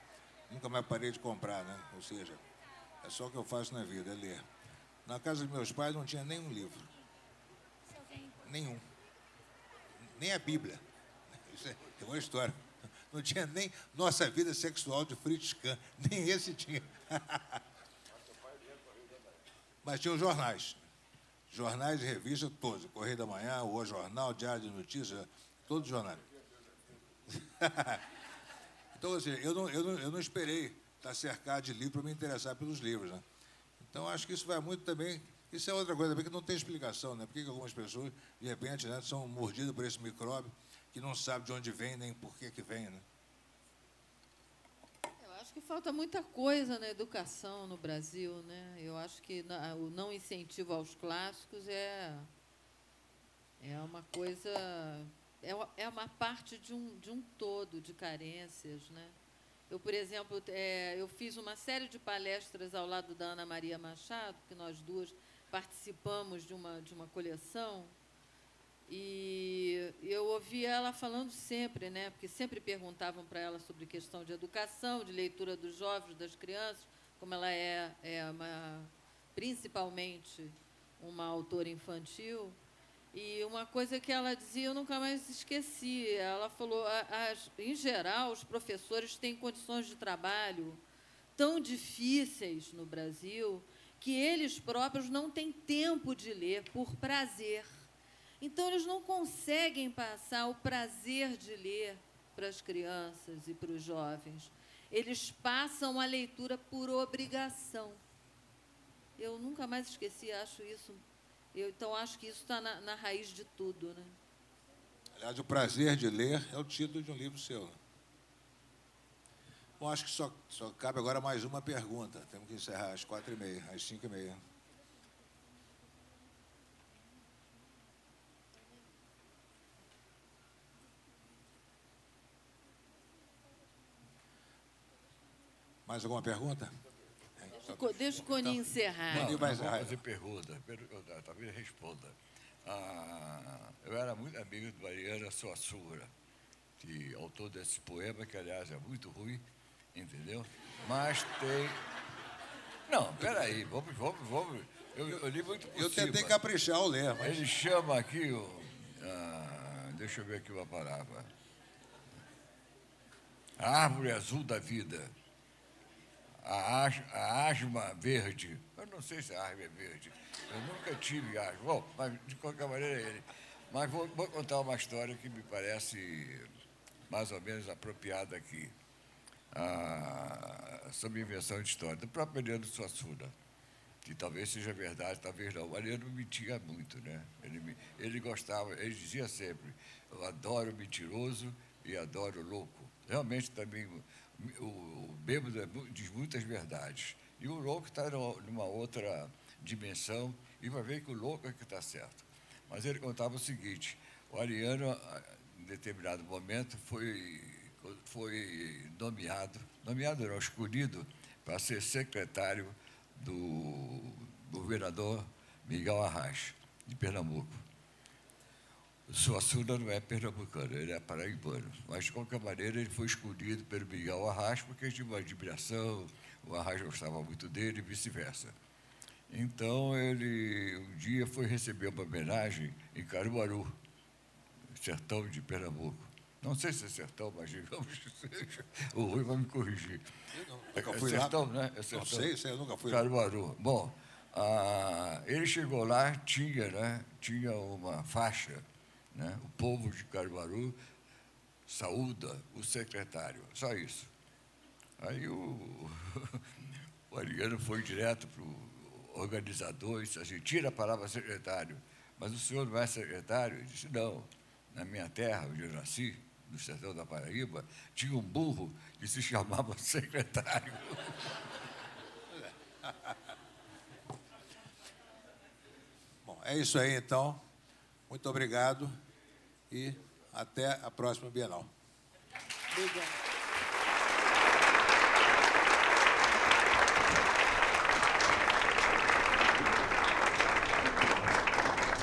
nunca mais parei de comprar, né? Ou seja, é só o que eu faço na vida, é ler. Na casa dos meus pais não tinha nenhum livro. Nenhum. Nem a Bíblia. Isso é uma história. Não tinha nem Nossa Vida Sexual de Fritz Kahn. Nem esse tinha. Mas tinha os jornais. Jornais e revistas todos. O Correio da Manhã, o O Jornal, Diário de Notícias, todos os jornais. Então, assim, eu não esperei estar cercado de livros para me interessar pelos livros, né? Então, acho que isso vai muito também... Isso é outra coisa também que não tem explicação, né? Por que algumas pessoas, de repente, né, são mordidas por esse micróbio que não sabe de onde vem nem por que vem, né? Eu acho que falta muita coisa na educação no Brasil, né? Eu acho que o não incentivo aos clássicos é uma coisa... É uma parte de um todo de carências, né? Eu, por exemplo, eu fiz uma série de palestras ao lado da Ana Maria Machado, que nós duas participamos de uma coleção, e eu ouvia ela falando sempre, né? Porque sempre perguntavam para ela sobre questão de educação, de leitura dos jovens, das crianças, como ela principalmente uma autora infantil. E uma coisa que ela dizia, eu nunca mais esqueci, ela falou, em geral, os professores têm condições de trabalho tão difíceis no Brasil que eles próprios não têm tempo de ler por prazer. Então, eles não conseguem passar o prazer de ler para as crianças e para os jovens. Eles passam a leitura por obrigação. Eu nunca mais esqueci, acho isso... Então, acho que isso está na raiz de tudo, né? Aliás, o prazer de ler é o título de um livro seu. Né? Bom, acho que só cabe agora mais uma pergunta. Temos que encerrar às 4h30, às 5h30. Mais alguma pergunta? Deixa o Coni encerrar. Não, Tem mais vou raiva. fazer pergunta. Talvez responda. Eu era muito amigo de Mariana Suassuna, que autor desse poema, que, aliás, é muito ruim, entendeu? Mas tem... Não, peraí, vamos. Eu li muito por Eu tentei cima. caprichar ao ler, mas... Ele chama aqui, deixa eu ver aqui uma palavra. A árvore azul da vida. A asma verde. Eu não sei se a árvore é verde. Eu nunca tive asma. Bom, mas de qualquer maneira é ele. Mas vou contar uma história que me parece mais ou menos apropriada aqui. Sobre invenção de história. Do próprio Mariano Suassuna. Que talvez seja verdade, talvez não. O Mariano mentia muito, né? Ele gostava, ele dizia sempre, eu adoro mentiroso e adoro louco. Realmente também o bêbado diz muitas verdades. E o louco está numa outra dimensão e vai ver que o louco é que está certo. Mas ele contava o seguinte, o Ariano, em determinado momento, foi nomeado não, escolhido para ser secretário do governador Miguel Arraes, de Pernambuco. Suassuna não é pernambucano, ele é paraibano. Mas, de qualquer maneira, ele foi escolhido pelo Miguel Arraes porque tinha uma admiração, o Arraes gostava muito dele e vice-versa. Então, ele um dia foi receber uma homenagem em Caruaru, sertão de Pernambuco. Não sei se é sertão, mas digamos que seja. O Rui vai me corrigir. Nunca fui sertão, lá. né? É sertão. Não sei, eu nunca fui lá. Caruaru. Bom, ele chegou lá, tinha uma faixa, né? O povo de Caruaru saúda o secretário, só isso. Aí o Ariano foi direto para o organizador e disse assim, tira a palavra secretário, mas o senhor não é secretário? Ele disse, não, na minha terra, onde eu nasci, no sertão da Paraíba, tinha um burro que se chamava secretário. Bom, é isso aí, então. Muito obrigado e até a próxima Bienal. Obrigada.